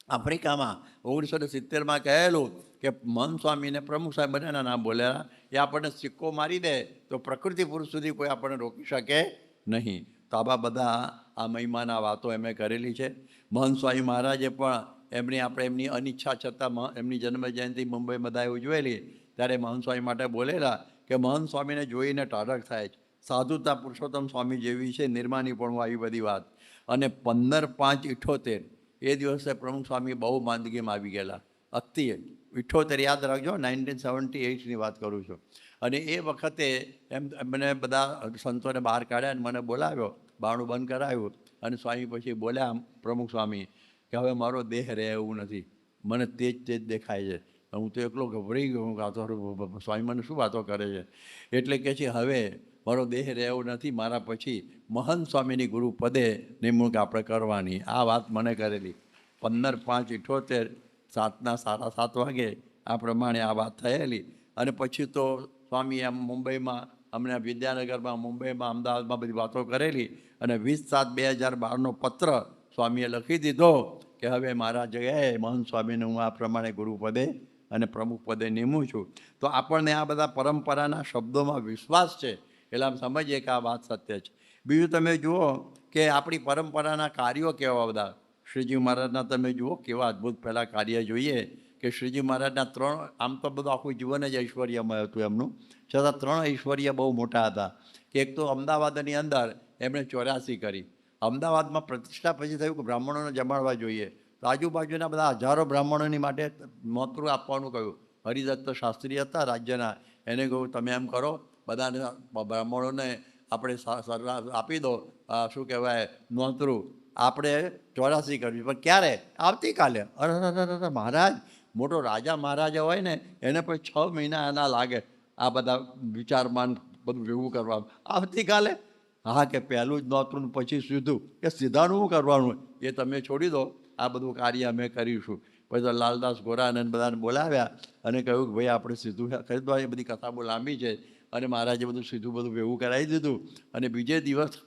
આફ્રિકામાં 1970 કહેલું કે મહંત સ્વામીને પ્રમુખ સાહેબ બંનેના નામ બોલ્યા. એ આપણને સિક્કો મારી દે તો પ્રકૃતિ પુરુષ સુધી કોઈ આપણને રોકી શકે નહીં. તો આવા બધા આ મહિમાના વાતો એમણે કરેલી છે. મહંત સ્વામી મહારાજે પણ એમની અનિચ્છા છતાં એમની જન્મજયંતિ મુંબઈ બધાએ ઉજવેલી. ત્યારે મહંત સ્વામી માટે બોલેલા કે મહંત સ્વામીને જોઈને ટાઢક થાય છે. સાધુતા પુરુષોત્તમ સ્વામી જેવી છે, નિર્માનીપણું, આવી બધી વાત. અને 15/5/78 એ દિવસે પ્રમુખ સ્વામી બહુ માંદગીમાં આવી ગયેલા. 78 યાદ રાખજો, 1978ની વાત કરું છું. અને એ વખતે મને બધા સંતોને બહાર કાઢ્યા અને મને બોલાવ્યો, બારણું બંધ કરાવ્યું. અને સ્વામી પછી બોલ્યા, પ્રમુખ સ્વામી, કે હવે મારો દેહ રહે એવું નથી, મને તેજ દેખાય છે. હું તો એકલો ગભરાઈ ગયો, સ્વામી મને શું વાતો કરે છે. એટલે કે છે હવે મારો દેહ રહે એવું નથી, મારા પછી મહંત સ્વામીની ગુરુ પદે નિમણૂક આપણે કરવાની. આ વાત મને કરેલી 15/5/78 7:30 7:30 વાગે આ પ્રમાણે આ વાત થયેલી. અને પછી તો સ્વામી એમ મુંબઈમાં, અમને વિદ્યાનગરમાં, મુંબઈમાં, અમદાવાદમાં બધી વાતો કરેલી. અને 20/7/2012 પત્ર સ્વામીએ લખી દીધો કે હવે મારા જગ્યાએ મહંત સ્વામીને હું આ પ્રમાણે ગુરુપદે અને પ્રમુખ પદે નિમું છું. તો આપણને આ બધા પરંપરાના શબ્દોમાં વિશ્વાસ છે, એટલે આમ સમજીએ કે આ વાત સત્ય છે. બીજું તમે જુઓ કે આપણી પરંપરાના કાર્યો કેવા બધા. શ્રીજી મહારાજના તમે જુઓ કેવા અદ્ભુત પહેલાં કાર્ય જોઈએ કે શ્રીજી મહારાજના 3, આમ તો બધું આખું જીવન જ ઐશ્વર્યમય હતું એમનું, છતાં 3 ઐશ્વર્ય બહુ મોટા હતા. કે એક તો અમદાવાદની અંદર એમણે 84 કરી. અમદાવાદમાં પ્રતિષ્ઠા પછી થયું કે બ્રાહ્મણોને જમાડવા જોઈએ. તો આજુબાજુના બધા હજારો બ્રાહ્મણોની માટે નોતરું આપવાનું કહ્યું. હરિદત્ત શાસ્ત્રી હતા રાજ્યના, એને કહ્યું તમે એમ કરો, બધાને બ્રાહ્મણોને આપણે આપી દો, શું કહેવાય, નોતરું. આપણે 84 કરવી, પણ ક્યારે? આવતીકાલે. અરે મહારાજ, મોટો રાજા મહારાજા હોય ને એને પણ 6 મહિના એના લાગે આ બધા વિચારમાં બધું ભેગું કરવાનું. આવતીકાલે? હા, કે પહેલું જ નોતરું પછી સીધું. કે સીધાનું શું કરવાનું એ તમે છોડી દો, આ બધું કાર્ય અમે કરીશું. પછી તો લાલદાસ ગોરાને બધાને બોલાવ્યા અને કહ્યું કે ભાઈ આપણે સીધું કરી દો. એ બધી કથા બહુ લાંબી છે. અને મહારાજે બધું સીધું બધું ભેગું કરાવી દીધું. અને બીજે દિવસે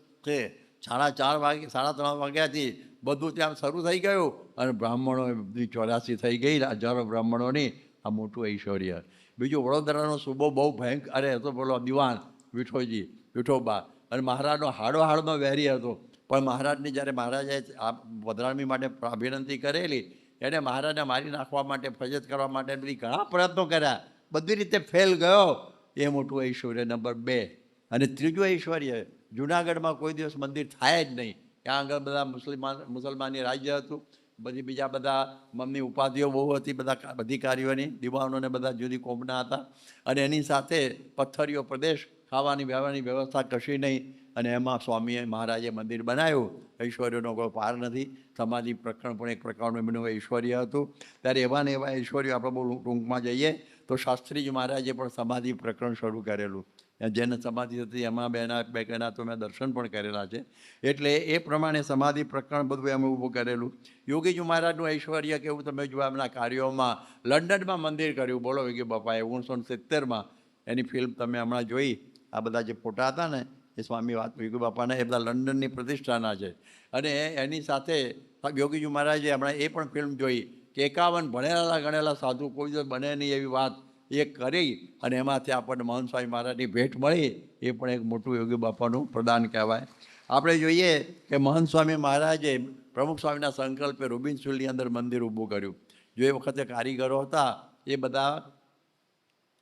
4:30 વાગે 3:30 વાગ્યાથી બધું ત્યાં શરૂ થઈ ગયું. અને બ્રાહ્મણો બધી 84 થઈ ગઈ, હજારો બ્રાહ્મણોની. આ મોટું ઐશ્વર્ય. બીજું વડોદરાનો સૂબો બહુ ભયંકર, અરે હતો બોલો દિવાન વિઠોબા. અને મહારાજનો હાડો વેરી હતો. પણ મહારાજની જ્યારે મહારાજે આ પધરામણી માટે વિનંતી કરેલી, એને મહારાજને મારી નાખવા માટે, ફજત કરવા માટે બધી ઘણા પ્રયત્નો કર્યા, બધી રીતે ફેલ ગયો. એ મોટું ઐશ્વર્ય નંબર 2. અને ત્રીજું ઐશ્વર્ય, જુનાગઢમાં કોઈ દિવસ મંદિર થાય જ નહીં. ત્યાં આગળ બધા મુસલમાની રાજ્ય હતું. બધી બીજા બધા મમ્મી ઉપાધિઓ બહુ હતી, બધા અધિકારીઓની, દિવાનોને બધા જુદી કોમના હતા. અને એની સાથે પથ્થરીઓ પ્રદેશ, ખાવાની વ્યવહારની વ્યવસ્થા કશી નહીં. અને એમાં સ્વામીએ મહારાજે મંદિર બનાવ્યું. ઐશ્વર્યનો કોઈ પાર નથી. સમાધિ પ્રકરણ પણ એક પ્રકારનું એમનું ઐશ્વર્ય હતું. ત્યારે એવા ને એવા ઐશ્વર્યો આપણે બહુ ટૂંકમાં જઈએ તો શાસ્ત્રીજી મહારાજે પણ સમાધિ પ્રકરણ શરૂ કરેલું. જેને સમાધિ હતી એમાં બે કના તો મેં દર્શન પણ કરેલા છે. એટલે એ પ્રમાણે સમાધિ પ્રકરણ બધું એમ ઊભું કરેલું. યોગીજી મહારાજનું ઐશ્વર્ય કેવું તમે જુઓ એમના કાર્યોમાં. લંડનમાં મંદિર કર્યું, બોલો યોગી બાપાએ 1970માં. એની ફિલ્મ તમે હમણાં જોઈ. આ બધા જે ફોટા હતા ને એ સ્વામી વાત યોગી બાપાના, એ બધા લંડનની પ્રતિષ્ઠાના છે. અને એની સાથે યોગીજી મહારાજે હમણાં એ પણ ફિલ્મ જોઈ કે 51 ભણેલા ગણેલા સાધુ કોઈ દિવસ બને નહીં એવી વાત એ કરી. અને એમાંથી આપણને મહંત સ્વામી મહારાજની ભેટ મળી. એ પણ એક મોટું યોગી બાપાનું પ્રદાન કહેવાય. આપણે જોઈએ કે મહંત સ્વામી મહારાજે પ્રમુખ સ્વામીના સંકલ્પે રૂબિન સ્કૂલની અંદર મંદિર ઊભું કર્યું. જો એ વખતે કારીગરો હતા એ બધા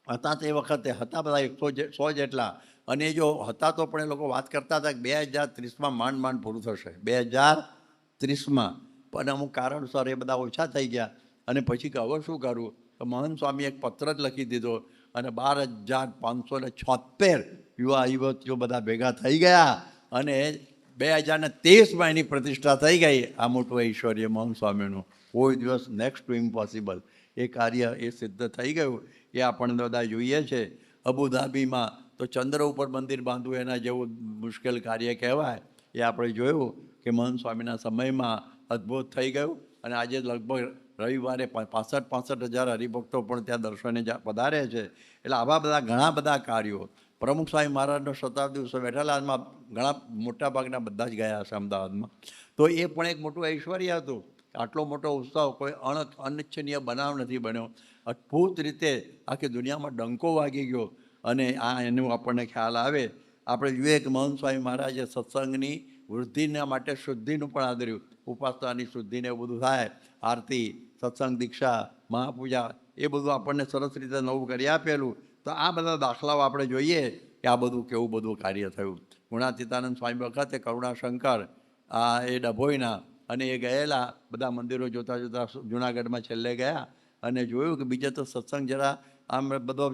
હતા, તે વખતે હતા બધા 100 જેટલા. અને જો હતા તો પણ એ લોકો વાત કરતા હતા કે 2030માં માંડ પૂરું થશે, 2030માં. પણ અમુક કારણસર એ બધા ઓછા થઈ ગયા. અને પછી કે હવે શું કરવું? તો મહંત સ્વામીએ એક પત્ર જ લખી દીધો. અને 12,576 યુવા યુવતીઓ બધા ભેગા થઈ ગયા. અને 2023માં એની પ્રતિષ્ઠા થઈ ગઈ. આ મોટું ઐશ્વર્ય મહંત સ્વામીનું. કોઈ દિવસ નેક્સ્ટ ટુ ઇમ્પોસિબલ એ કાર્ય એ સિદ્ધ થઈ ગયું. એ આપણને બધા જોઈએ છે. અબુધાબીમાં તો ચંદ્ર ઉપર મંદિર બાંધવું એના જેવું મુશ્કેલ કાર્ય કહેવાય. એ આપણે જોયું કે મહંત સ્વામીના સમયમાં અદ્ભુત થઈ ગયું. અને આજે લગભગ રવિવારે 65,000 હરિભક્તો પણ ત્યાં દર્શને પધારે છે. એટલે આવા બધા ઘણા બધા કાર્યો પ્રમુખ સ્વામી મહારાજનો શતાબ્દી ઉત્સવ બેઠાલાલમાં ઘણા મોટાભાગના બધા જ ગયા હશે અમદાવાદમાં. તો એ પણ એક મોટું ઐશ્વર્ય હતું. આટલો મોટો ઉત્સવ કોઈ અનિચ્છનીય બનાવ નથી બન્યો. અદ્ભુત રીતે આખી દુનિયામાં ડંકો વાગી ગયો. અને એનું આપણને ખ્યાલ આવે. આપણે જોઈએ કે મહંત સ્વામી મહારાજે સત્સંગની વૃદ્ધિના માટે શુદ્ધિનું પણ આદર્યું. ઉપાસનાની શુદ્ધિને એવું બધું થાય. આરતી, સત્સંગ, દીક્ષા, મહાપૂજા એ બધું આપણને સરસ રીતે નવું કરી આપેલું. તો આ બધા દાખલાઓ આપણે જોઈએ કે આ બધું કેવું બધું કાર્ય થયું. ગુણાતીતાનંદ સ્વામી વખતે કરુણાશંકર એ ડભોઈના અને એ ગયેલા બધા મંદિરો જોતાં જોતાં જુનાગઢમાં છેલ્લે ગયા અને જોયું કે બીજે તો સત્સંગ જરા આમ બધો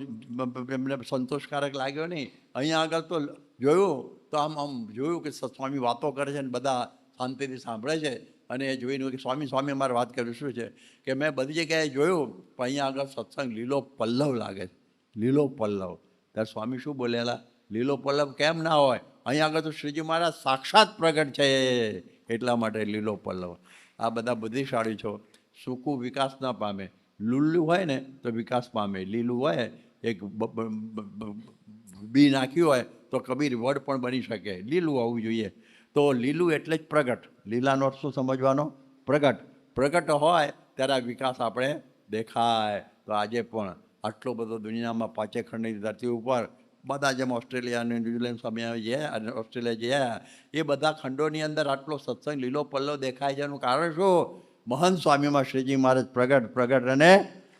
એમને સંતોષકારક લાગ્યો નહીં. અહીંયા આગળ તો જોયું તો આમ જોયું કે સ્વામી વાતો કરે છે ને બધા શાંતિથી સાંભળે છે. અને એ જોઈને કે સ્વામી સ્વામી અમારે વાત કર્યું શું છે કે મેં બધી જગ્યાએ જોયું પણ અહીંયા આગળ સત્સંગ લીલો પલ્લવ લાગે છે. લીલો પલ્લવ. ત્યારે સ્વામી શું બોલેલા? લીલો પલ્લવ કેમ ના હોય? અહીંયા આગળ તો શ્રીજી મહારાજ સાક્ષાત પ્રગટ છે એટલા માટે લીલો પલ્લવ. આ બધા બુદ્ધિશાળી છો. સૂકું વિકાસ ના પામે. લીલું હોય ને તો વિકાસ પામે. લીલું હોય એક બી નાખ્યું હોય તો કબીર વડ પણ બની શકે. લીલું હોવું જોઈએ. તો લીલું એટલે જ પ્રગટ. લીલાનો અર્થ શું સમજવાનો? પ્રગટ. પ્રગટ હોય ત્યારે આ વિકાસ આપણે દેખાય. તો આજે પણ આટલો બધો દુનિયામાં પાંચે ખંડની ધરતી ઉપર બધા જેમ ઓસ્ટ્રેલિયા અને ન્યૂઝીલેન્ડ સ્વામી ગયા અને ઓસ્ટ્રેલિયા ગયા એ બધા ખંડોની અંદર આટલો સત્સંગ લીલો પલ્લવ દેખાય છે. એનું કારણ શું? મહંત સ્વામીમાં શ્રીજી મહારાજ પ્રગટ પ્રગટ અને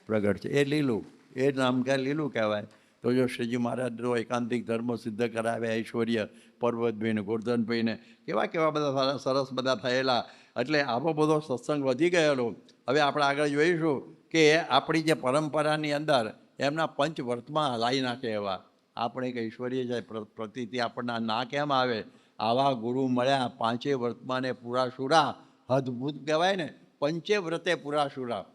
પ્રગટ છે. એ લીલું. એ નામ કે લીલું કહેવાય. તો જો શ્રીજી મહારાજનો એકાંતિક ધર્મ સિદ્ધ કરાવે, ઐશ્વર્ય, પર્વતભાઈને, ગોરધનભાઈને કેવા કેવા બધા સરસ બધા થયેલા. એટલે આવો બધો સત્સંગ વધી ગયેલો. હવે આપણે આગળ જોઈશું કે આપણી જે પરંપરાની અંદર એમના પંચવર્તમાં હલાવી નાખે એવા આપણે એક ઐશ્વર્ય છે. પ્રતિથી આપણને ના કેમ આવે? આવા ગુરુ મળ્યા પાંચે વર્તમાને પુરાશુરા. અદ્ભુત કહેવાય ને. પંચે વ્રતે પુરાશુરા.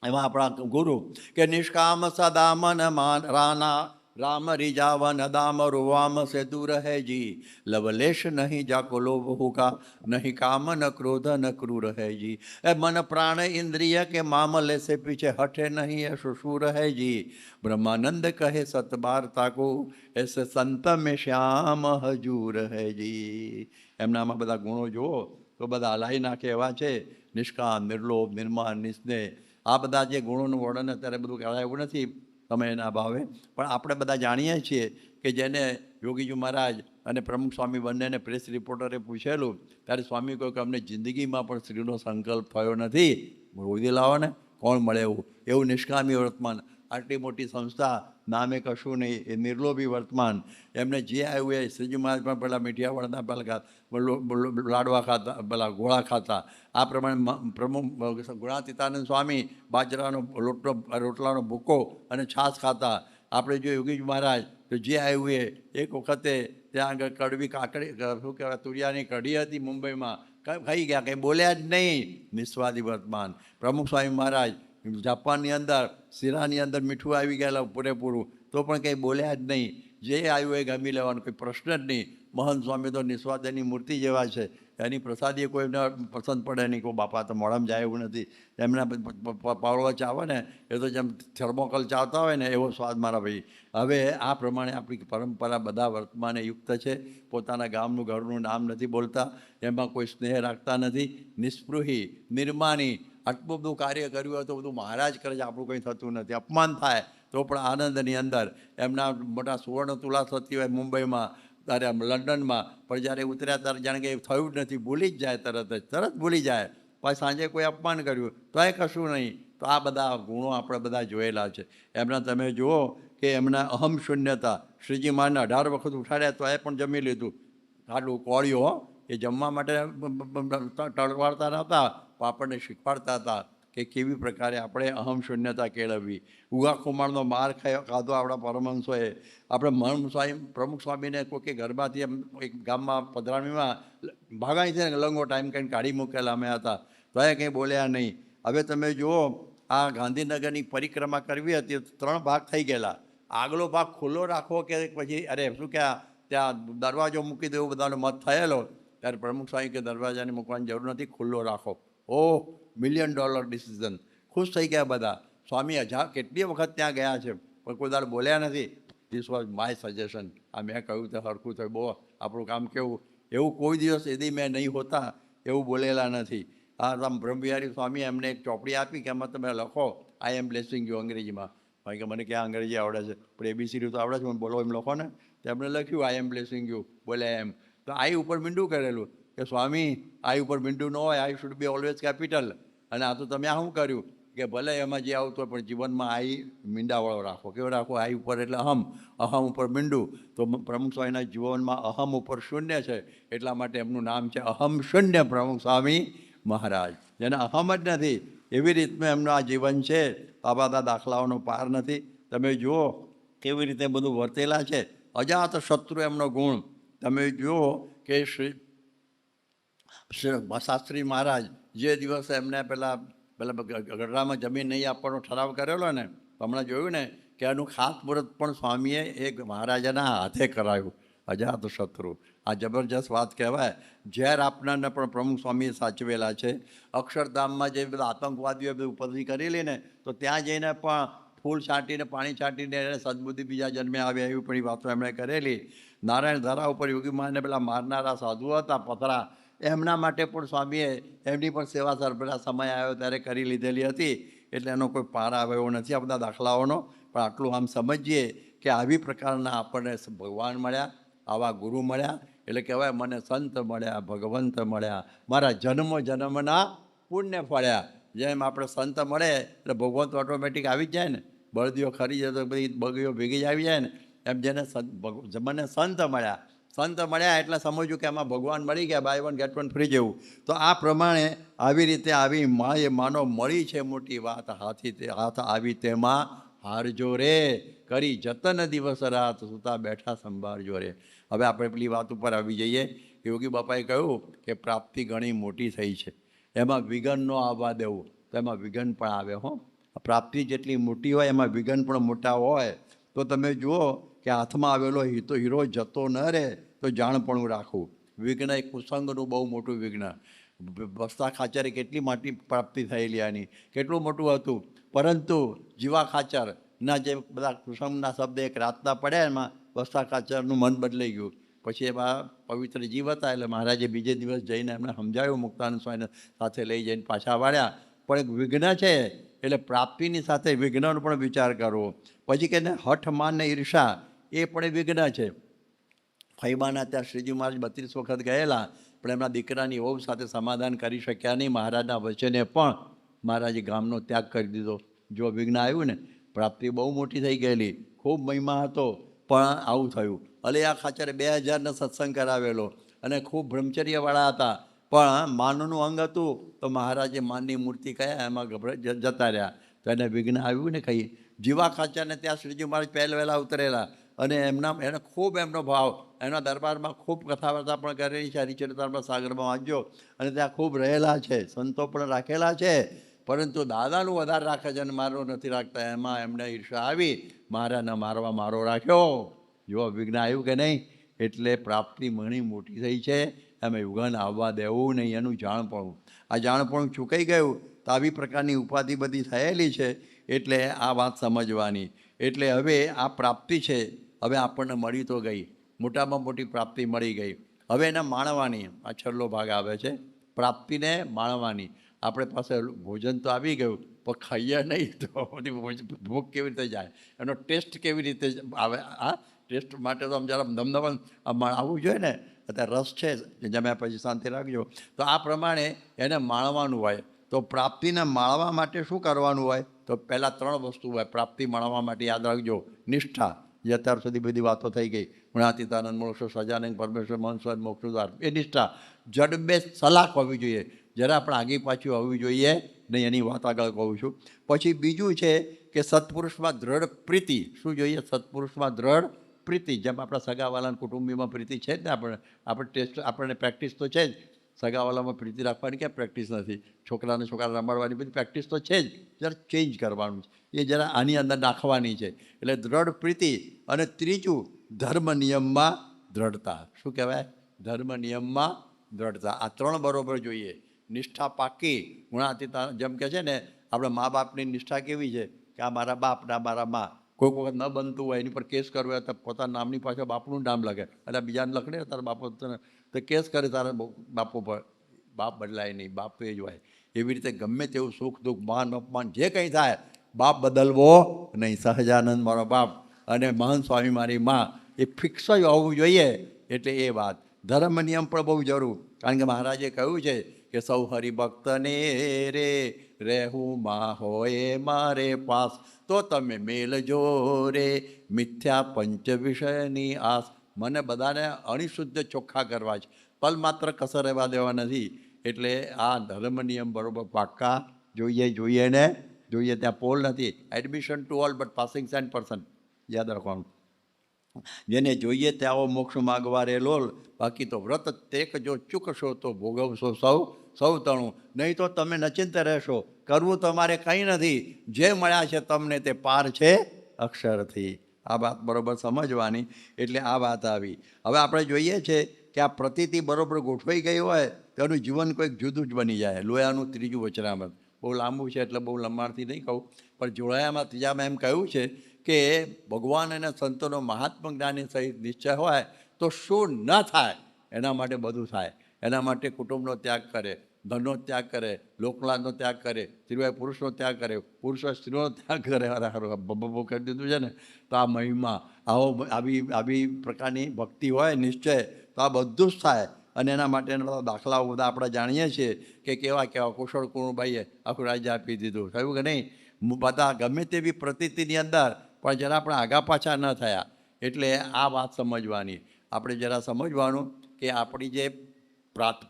એમાં આપણા ગુરુ કે નિષ્કામ સદા મન માન રાના રામ રીજાવન દામ રૂવામ સે દૂર હૈ જી લવલેશ નહીં જાકો લોભ હુકા નહીં કામ ન ક્રોધ ન ક્રૂર હૈ જી એ મન પ્રાણ ઇન્દ્રિય કે મામલે સે પીછે હઠે નહીં એ શુશૂર હૈ જી બ્રહ્માનંદ કહે સતબારતા કો એસે સંત મેં શ્યામ હજૂર હૈ જી. એમનામાં બધા ગુણો જુઓ તો બધા હલાવી નાખે એવા છે. નિષ્કામ, નિર્લોભ, નિર્માન, નિસ્નેહ આ બધા જે ગુણોનું વર્ણન અત્યારે બધું કરાયું નથી સમયના ભાવે. પણ આપણે બધા જાણીએ છીએ કે જેને યોગીજી મહારાજ અને પ્રમુખ સ્વામી બંનેને પ્રેસ રિપોર્ટરે પૂછેલું ત્યારે સ્વામી કહ્યું કે અમને જિંદગીમાં પણ સ્ત્રીનો સંકલ્પ થયો નથી. ગોદી લાવો ને કોણ મળે એવું નિષ્કામી વર્તમાન. આટલી મોટી સંસ્થા નામે કશું નહીં. એ નિર્લોભી વર્તમાન. એમને જે આવ્યું એ શ્રીજી મહારાજ પણ પહેલાં મીઠિયાવાળના પહેલાં લાડવા ખાતા, પેલા ગોળા ખાતા. આ પ્રમાણે પ્રમુખ ગુણાતીતાનંદ સ્વામી બાજરાનો રોટલાનો ભૂકો અને છાશ ખાતા. આપણે જો યોગીજી મહારાજ તો જે આવ્યું એ એક વખતે ત્યાં આગળ કડવી કાકડી શું કહેવાય તુરિયાની કઢી હતી મુંબઈમાં, ખાઈ ગયા, કંઈ બોલ્યા જ નહીં. નિસ્વાદી વર્તમાન. પ્રમુખ સ્વામી મહારાજ જાપાનની અંદર શીરાની અંદર મીઠું આવી ગયેલા પૂરેપૂરું તો પણ કંઈ બોલ્યા જ નહીં. જે આવ્યું એ ગમી લેવાનું, કોઈ પ્રશ્ન જ નહીં. મહંત સ્વામી તો નિસ્વાદની મૂર્તિ જેવા છે. એની પ્રસાદી કોઈને પસંદ પડે નહીં. કોઈ બાપા તો મોડામાં જાય એવું નથી. એમના પાવળો ચાવે ને એ તો જેમ થર્મોકલ ચાવતા હોય ને એવો સ્વાદ મારા ભાઈ. હવે આ પ્રમાણે આપણી પરંપરા બધા વર્તમાને યુક્ત છે. પોતાના ગામનું ઘરનું નામ નથી બોલતા, એમાં કોઈ સ્નેહ રાખતા નથી. નિસ્પૃહી, નિર્માની. આટલું બધું કાર્ય કર્યું હોય તો બધું મહારાજ કરે છે, આપણું કંઈ થતું નથી. અપમાન થાય તો પણ આનંદની અંદર. એમના મોટા સુવર્ણ તુલા થતી હોય મુંબઈમાં, ત્યારે લંડનમાં, પણ જ્યારે ઉતર્યા ત્યારે જાણે કે થયું જ નથી, ભૂલી જ જાય તરત ભૂલી જાય. પછી સાંજે કોઈ અપમાન કર્યું તો એ કશું નહીં. તો આ બધા ગુણો આપણે બધા જોયેલા છે એમના. તમે જુઓ કે એમના અહમ શૂન્યતા. શ્રીજી મહારાજને 18 વખત ઉઠાડ્યા તો એ પણ જમી લીધું. આટલું કોળીઓ એ જમવા માટે ટળવાડતા નહોતા, પણ આપણને શીખવાડતા હતા કે કેવી પ્રકારે આપણે અહમ શૂન્યતા કેળવવી. ઉગા કુમારનો માર ખાધો આપણા પરમહંસોએ. આપણે મહંત સ્વામી પ્રમુખ સ્વામીને કોઈ ઘરમાંથી એમ એક ગામમાં પધરામણીમાં ભાગાઈ છે ને લંગો ટાઈમ કંઈ કાઢી મૂકેલા અમે હતા તો એ કંઈ બોલ્યા નહીં. હવે તમે જુઓ આ ગાંધીનગરની પરિક્રમા કરવી હતી, 3 ભાગ થઈ ગયેલા. આગલો ભાગ ખુલ્લો રાખવો કે પછી અરે શું કે ત્યાં દરવાજો મૂકી દેવો બધાનો મત થયેલો, ત્યારે પ્રમુખ સ્વામી કે દરવાજાને મૂકવાની જરૂર નથી, ખુલ્લો રાખો. ઓહ, $1 million ડિસિઝન. ખુશ થઈ ગયા બધા. સ્વામી કેટલી વખત ત્યાં ગયા છે પણ કોઈ દાડ બોલ્યા નથી. This was my suggestion. આ મેં કહ્યું તો હરખું થયું, બહુ આપણું કામ કેવું, એવું કોઈ દિવસ એદી મેં નહીં હોતા એવું બોલેલા નથી. આમ બ્રહ્મવિહારી સ્વામી એમને એક ચોપડી આપી કે એમાં તમે લખો આઈ એમ બ્લેસિંગ યુ અંગ્રેજીમાં. કારણ કે મને ક્યાં અંગ્રેજી આવડે છે પણ એબીસીડી તો આવડે છે, મને બોલો એમ લખો ને. તો એમણે લખ્યું આઈ એમ બ્લેસિંગ યુ, બોલ્યા એમ. તો આઈ ઉપર મીંડું કરેલું કે સ્વામી આઈ ઉપર મીંડું ન હોય, I should be always capital. અને આ તો તમે આ શું કર્યું કે ભલે એમાં જે આવતું હોય પણ જીવનમાં આઈ મીંડાવાળો રાખો. કેવો રાખો? આઈ ઉપર એટલે અહમ ઉપર મીંડું. તો પ્રમુખ સ્વામીના જીવનમાં અહમ ઉપર શૂન્ય છે, એટલા માટે એમનું નામ છે અહમ શૂન્ય પ્રમુખ સ્વામી મહારાજ. જેને અહમ જ નથી એવી રીતનું એમનું આ જીવન છે. આ બધા દાખલાઓનો પાર નથી. તમે જુઓ કેવી રીતે બધું વર્તેલા છે. અજાત શત્રુ એમનો ગુણ તમે જુઓ કે શ્રી શાસ્ત્રી મહારાજ જે દિવસે એમને પેલા ગઢડામાં જમીન નહીં આપવાનો ઠરાવ કરેલો ને, હમણાં જોયું ને કે એનું ખાસ મુહૂર્ત પણ સ્વામીએ એક મહારાજાના હાથે કરાયું. અજાત શત્રુ, આ જબરજસ્ત વાત કહેવાય. ઝેર આપનારને પણ પ્રમુખ સ્વામીએ સાચવેલા છે. અક્ષરધામમાં જે બધા આતંકવાદીઓએ બધી ઉપદ્રવી કરેલી ને, તો ત્યાં જઈને પણ ફૂલ છાંટીને પાણી છાંટીને એને સદબુદ્ધિ બીજા જન્મે આવ્યા એવી પણ વાતો એમણે કરેલી. નારાયણ ધારા ઉપર યોગીમાને પેલા મારનારા સાધુ હતા પથરા, એમના માટે પણ સ્વામીએ એમની પણ સેવા સરભરા સમય આવ્યો ત્યારે કરી લીધેલી હતી. એટલે એનો કોઈ પાર આવે એવો નથી આ બધા દાખલાઓનો. પણ આટલું આમ સમજીએ કે આવી પ્રકારના આપણને ભગવાન મળ્યા, આવા ગુરુ મળ્યા, એટલે કહેવાય મને સંત મળ્યા, ભગવંત મળ્યા, મારા જન્મ જન્મના પુણ્ય ફળ્યા. જેમ આપણે સંત મળે એટલે ભગવંત ઓટોમેટિક આવી જ જાય ને. બળદીઓ ખરી જાય તો બધી બગીઓ ભેગી જ આવી જાય ને, એમ જેને મને સંત મળ્યા એટલે સમજ્યું કે એમાં ભગવાન મળી ગયા, બાય 1 get 1 ફ્રી જેવું. તો આ પ્રમાણે આવી રીતે આવી માનો મળી છે મોટી વાત, હાથ આવી તેમાં હારજો રે, કરી જતન દિવસ રાત, સુતા બેઠા સંભાળજો રે. હવે આપણે પેલી વાત ઉપર આવી જઈએ. યોગી બાપાએ કહ્યું કે પ્રાપ્તિ ઘણી મોટી થઈ છે, એમાં વિઘન ન આવવા દેવું. તો એમાં વિઘન પણ આવે હો. પ્રાપ્તિ જેટલી મોટી હોય એમાં વિઘન પણ મોટા હોય. તો તમે જુઓ કે હાથમાં આવેલો હીરો જતો ન રહે તો જાણપણું રાખવું. વિઘ્ન એક કુસંગનું બહુ મોટું વિઘ્ન. વસ્તા ખાચરે કેટલી મોટી પ્રાપ્તિ થયેલી આની, કેટલું મોટું હતું. પરંતુ જીવા ખાચરના જે બધા કુસંગના શબ્દ એક રાતના પડ્યા એમાં વસ્તા ખાચરનું મન બદલાઈ ગયું. પછી એમાં પવિત્ર જીવ હતા એટલે મહારાજે બીજે દિવસ જઈને એમને સમજાવ્યું, મુક્તાનંદ સ્વામીને સાથે લઈ જઈને પાછા વાળ્યા. પણ એક વિઘ્ન છે એટલે પ્રાપ્તિની સાથે વિઘ્નનો પણ વિચાર કરવો. પછી કે હઠ માન ને ઈર્ષા એ પણ વિઘ્ન છે. ફૈબાના ત્યાં શ્રીજી મહારાજ 32 વખત ગયેલા પણ એમના દીકરાની વહુ સાથે સમાધાન કરી શક્યા નહીં. મહારાજના વચને પણ મહારાજે ગામનો ત્યાગ કરી દીધો. જો વિઘ્ન આવ્યું ને, પ્રાપ્તિ બહુ મોટી થઈ ગયેલી, ખૂબ મહિમા હતો પણ આવું થયું. અલૈયા ખાચરે 2000 સત્સંગ કરાવેલો અને ખૂબ બ્રહ્મચર્યવાળા હતા, પણ માનનું અંગ હતું તો મહારાજે માનની મૂર્તિ કયા એમાં જતા રહ્યા તો એને વિઘ્ન આવ્યું ને. કંઈ જીવા ખાચરને ત્યાં શ્રીજી મહારાજ પહેલવેલા ઉતરેલા અને એને ખૂબ એમનો ભાવ, એના દરબારમાં ખૂબ કથા વાર્તા પણ કરેલી છે. હરિચરિતામૃત સાગરમાં વાંચજો. અને ત્યાં ખૂબ રહેલા છે, સંતો પણ રાખેલા છે. પરંતુ દાદાનું વધારે રાખે છે અને મારો નથી રાખતા. એમાં એમને ઈર્ષા આવી, મારાને મારવા મારો રાખ્યો. જો વિઘ્ન આવ્યું કે નહીં. એટલે પ્રાપ્તિ ઘણી મોટી થઈ છે, એમાં યુગન આવવા દેવું નહીં. એનું જાણપણું, આ જાણપણું ચૂકાઈ ગયું તો આવી પ્રકારની ઉપાધિ બધી થયેલી છે. એટલે આ વાત સમજવાની. એટલે હવે આ પ્રાપ્તિ છે, હવે આપણને મળી તો ગઈ, મોટામાં મોટી પ્રાપ્તિ મળી ગઈ. હવે એને માણવાની આ છેલ્લો ભાગ આવે છે, પ્રાપ્તિને માણવાની. આપણે પાસે ભોજન તો આવી ગયું પણ ખાઈએ નહીં તો ભૂખ કેવી રીતે જાય, એનો ટેસ્ટ કેવી રીતે આવે. આ ટેસ્ટ માટે તો આમ જરા ધમધમ આવવું જોઈએ ને. અત્યારે રસ છે જમ્યા પછી શાંતિ રાખજો. તો આ પ્રમાણે એને માણવાનું હોય. તો પ્રાપ્તિને માણવા માટે શું કરવાનું હોય? તો પહેલાં 3 વસ્તુ હોય પ્રાપ્તિ માણવા માટે. યાદ રાખજો, નિષ્ઠા, જે અત્યાર સુધી બધી વાતો થઈ ગઈ, ગુણાતીતાનંદ મોક્ષ સજાનંદ પરમેશ્વર મનસ્વર મોક્ષદ્વાર, એ નિષ્ઠા જડબે સલાક હોવી જોઈએ. જરા પણ આગી પાછી હોવી જોઈએ નહીં. એની વાત આગળ કહું છું. પછી બીજું છે કે સત્પુરુષમાં દ્રઢ પ્રીતિ. શું જોઈએ? સત્પુરુષમાં દ્રઢ પ્રીતિ. જેમ આપણા સગાવાલાના કુટુંબીમાં પ્રીતિ છે જ ને, આપણે ટેસ્ટ આપણને પ્રેક્ટિસ તો છે જ. સગાવાલામાં પ્રીતિ રાખવાની ક્યાં પ્રેક્ટિસ નથી. છોકરાને છોકરા રમાડવાની બધી પ્રેક્ટિસ તો છે જ, જરા ચેન્જ કરવાનું છે, એ જરા આની અંદર નાખવાની છે. એટલે દ્રઢ પ્રીતિ. અને ત્રીજું, ધર્મ નિયમમાં દ્રઢતા. શું કહેવાય? ધર્મ નિયમમાં દ્રઢતા. આ ત્રણ બરોબર જોઈએ. નિષ્ઠા પાકી, ગુણાતીતા. જેમ કે છે ને આપણે મા બાપની નિષ્ઠા કેવી છે કે આ મારા બાપ ને આ મારા મા. કોઈક વખત ન બનતું હોય, એની પર કેસ કરવો હોય તો પોતાના નામની પાછળ બાપનું નામ લખે, એટલે બીજાને લખડે તારા બાપો તો કેસ કરે તારા બાપો પર. બાપ બદલાય નહીં, બાપ તો એ જ હોય. એવી રીતે ગમે તેવું સુખ દુઃખ માન અપમાન જે કંઈ થાય, બાપ બદલવો નહીં. સહજાનંદ મારો બાપ અને મહાન સ્વામી મારી મા, એ ફિક્સ જ હોવું જોઈએ. એટલે એ વાત. ધર્મ નિયમ પણ બહુ જરૂર. કારણ કે મહારાજે કહ્યું છે કે સૌ હરિભક્તને રે રહેવું માં હોય મારે પાસ, તો તમે મેલજો રે મિથ્યા પંચ વિષયની આસ. મને બધાને અણિશુદ્ધ ચોખ્ખા કરવા છે, પલ માત્ર કસર રહેવા દેવા નથી. એટલે આ ધર્મ નિયમ બરાબર પાક્કા જોઈએ ને જોઈએ. ત્યાં પોલ નથી. Admission to all but passing 10%. યાદ રાખવાનું. જેને જોઈએ ત્યાઓ મોક્ષ માગવા રે લોલ. બાકી તો વ્રત તેક જો ચૂકશો તો ભોગવશો સૌ તણું. નહીં તો તમે નચિંત રહેશો. કરવું તમારે કંઈ નથી. જે મળ્યા છે તમને તે પાર છે અક્ષરથી. આ વાત બરાબર સમજવાની. એટલે આ વાત આવી. હવે આપણે જોઈએ છે કે આ પ્રતીતિ બરાબર ગોઠવાઈ ગઈ હોય તો એનું જીવન કોઈક જુદું જ બની જાય. લોયાનું ત્રીજું વચનામૃત બહુ લાંબુ છે એટલે બહુ લંબાણથી નહીં કહું, પણ જોડાયામાં ત્રીજામાં એમ કહ્યું છે કે ભગવાન અને સંતોનો મહાત્મા જ્ઞાની સહિત નિશ્ચય હોય તો શું ન થાય એના માટે બધું થાય. એના માટે કુટુંબનો ત્યાગ કરે, ધનનો ત્યાગ કરે, લોકલાદનો ત્યાગ કરે, સ્ત્રીઓએ પુરુષનો ત્યાગ કરે, પુરુષોએ સ્ત્રીઓનો ત્યાગ કરે. બબો કરી દીધું છે ને. તો આ મહિમા આવી પ્રકારની ભક્તિ હોય નિશ્ચય તો આ બધું જ થાય. અને એના માટેના બધા દાખલાઓ બધા આપણે જાણીએ છીએ કે કેવા કુશળ કુણભાઈએ આખું રાજ્ય આપી દીધું. થયું કે નહીં? બધા ગમે તેવી પ્રતીતિની અંદર પણ જરા આપણે આગા પાછા ન થયા. એટલે આ વાત સમજવાની. આપણે જરા સમજવાનું કે આપણી જે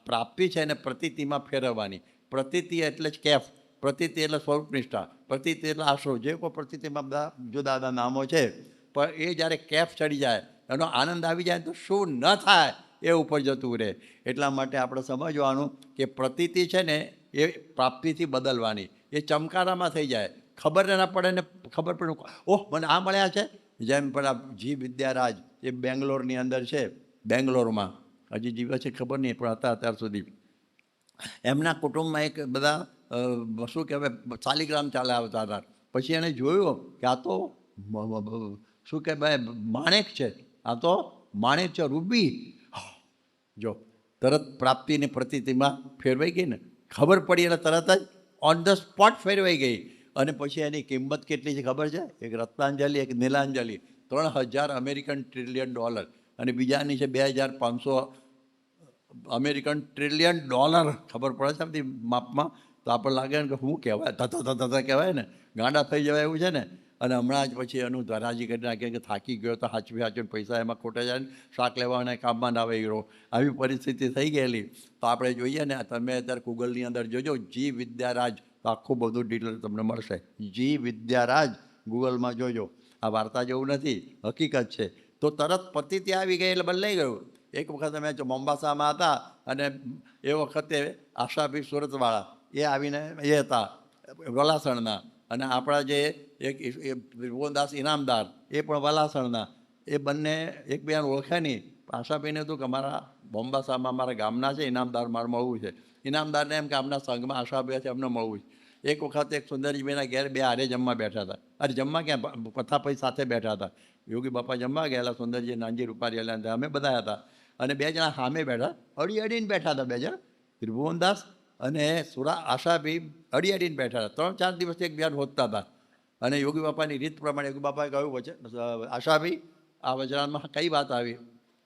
પ્રાપ્તિ છે એને પ્રતીતિમાં ફેરવવાની. પ્રતીતિ એટલે જ કેફ, પ્રતીતિ એટલે સ્વરૂપનિષ્ઠા, પ્રતીતિ એટલે આશરો. જે કોઈ પ્રતીતિમાં બધા જુદા જુદા નામો છે, પણ એ જ્યારે કેફ ચડી જાય, એનો આનંદ આવી જાય તો શું ન થાય એ ઉપર જતું રહે. એટલા માટે આપણે સમજવાનું કે પ્રતીતિ છે ને એ પ્રાપ્તિથી બદલવાની. એ ચમકારામાં થઈ જાય, ખબર ના પડે ને ખબર પડે ઓહ મને આ મળ્યા છે. જેમ પેલા જી વિદ્યારાજ એ બેંગ્લોરની અંદર છે, બેંગ્લોરમાં હજી જીવે છે ખબર નહીં, પણ હતા અત્યાર સુધી. એમના કુટુંબમાં એક બધા શું કહેવાય શાલિગ્રામ ચાલે આવતા હતા. પછી એણે જોયું કે આ તો શું કહેવાય માણેક છે, આ તો માણેક છે, રૂબી. જો તરત પ્રાપ્તિની પ્રતીતિમાં ફેરવાઈ ગઈ ને, ખબર પડી એટલે તરત જ ઓન ધ સ્પોટ ફેરવાઈ ગઈ. અને પછી એની કિંમત કેટલી છે ખબર છે? એક રત્નાંજલિ, એક નીલાંજલિ, $3000 ટ્રિલિયન. અને બીજાની છે $2500 ટ્રિલિયન. ખબર પડે છે બધી માપમાં? તો આપણને લાગે ને કે શું કહેવાય, થતા કહેવાય ને, ગાંડા થઈ જવાય એવું છે ને. અને હમણાં જ પછી એનું ધરાજી કરી નાખીએ કે થાકી ગયો તો હાચવીને પૈસા એમાં ખોટા જાય ને, શાક લેવાના કામમાં ના આવે હીરો. આવી પરિસ્થિતિ થઈ ગયેલી. તો આપણે જોઈએ ને, તમે અત્યારે ગૂગલની અંદર જોજો જી વિદ્યારાજ, તો આખું બધું ડિટેલ તમને મળશે. જી વિદ્યારાજ ગૂગલમાં જોજો. આ વાર્તા જેવું નથી, હકીકત છે. તો તરત પતિથી આવી ગઈ એટલે બદલાઈ ગયું. એક વખત અમે મોમ્બાસામાં હતા અને એ વખતે આશાભી સુરતવાળા એ આવીને એ હતા વલાસણના, અને આપણા જે એક ત્રિભુવનદાસ ઇનામદાર એ પણ વલાસણના. એ બંને એકબીજાને ઓળખે નહીં. આશાભાઈને હતું કે અમારા મોમ્બાસામાં અમારા ગામના છે, ઇનામદાર મારે મળવું છે. ઇનામદારને એમ કે આમના સંઘમાં આશાભાઈ છે, અમને મળવું છે. એક વખત એક સુંદરજીભાઈના ઘેર બે હારે જમવા બેઠા હતા. અરે જમવા ક્યાં, કથા પછી સાથે બેઠા હતા. યોગી બાપા જમવા ગયેલા, સુંદરજી નાનજી રૂપારીયા અમે બધા હતા. અને બે જણા સામે બેઠા, અડીને બેઠા હતા. બે જણા ત્રિભુવનદાસ અને આશાભાઈ અડીને બેઠા હતા. 3-4 દિવસથી એકબીજાને હોતતા હતા. અને યોગી બાપાની રીત પ્રમાણે યોગી બાપાએ કહ્યું વચ્ચે, આશાભાઈ આ વજરાનમાં કઈ વાત આવી?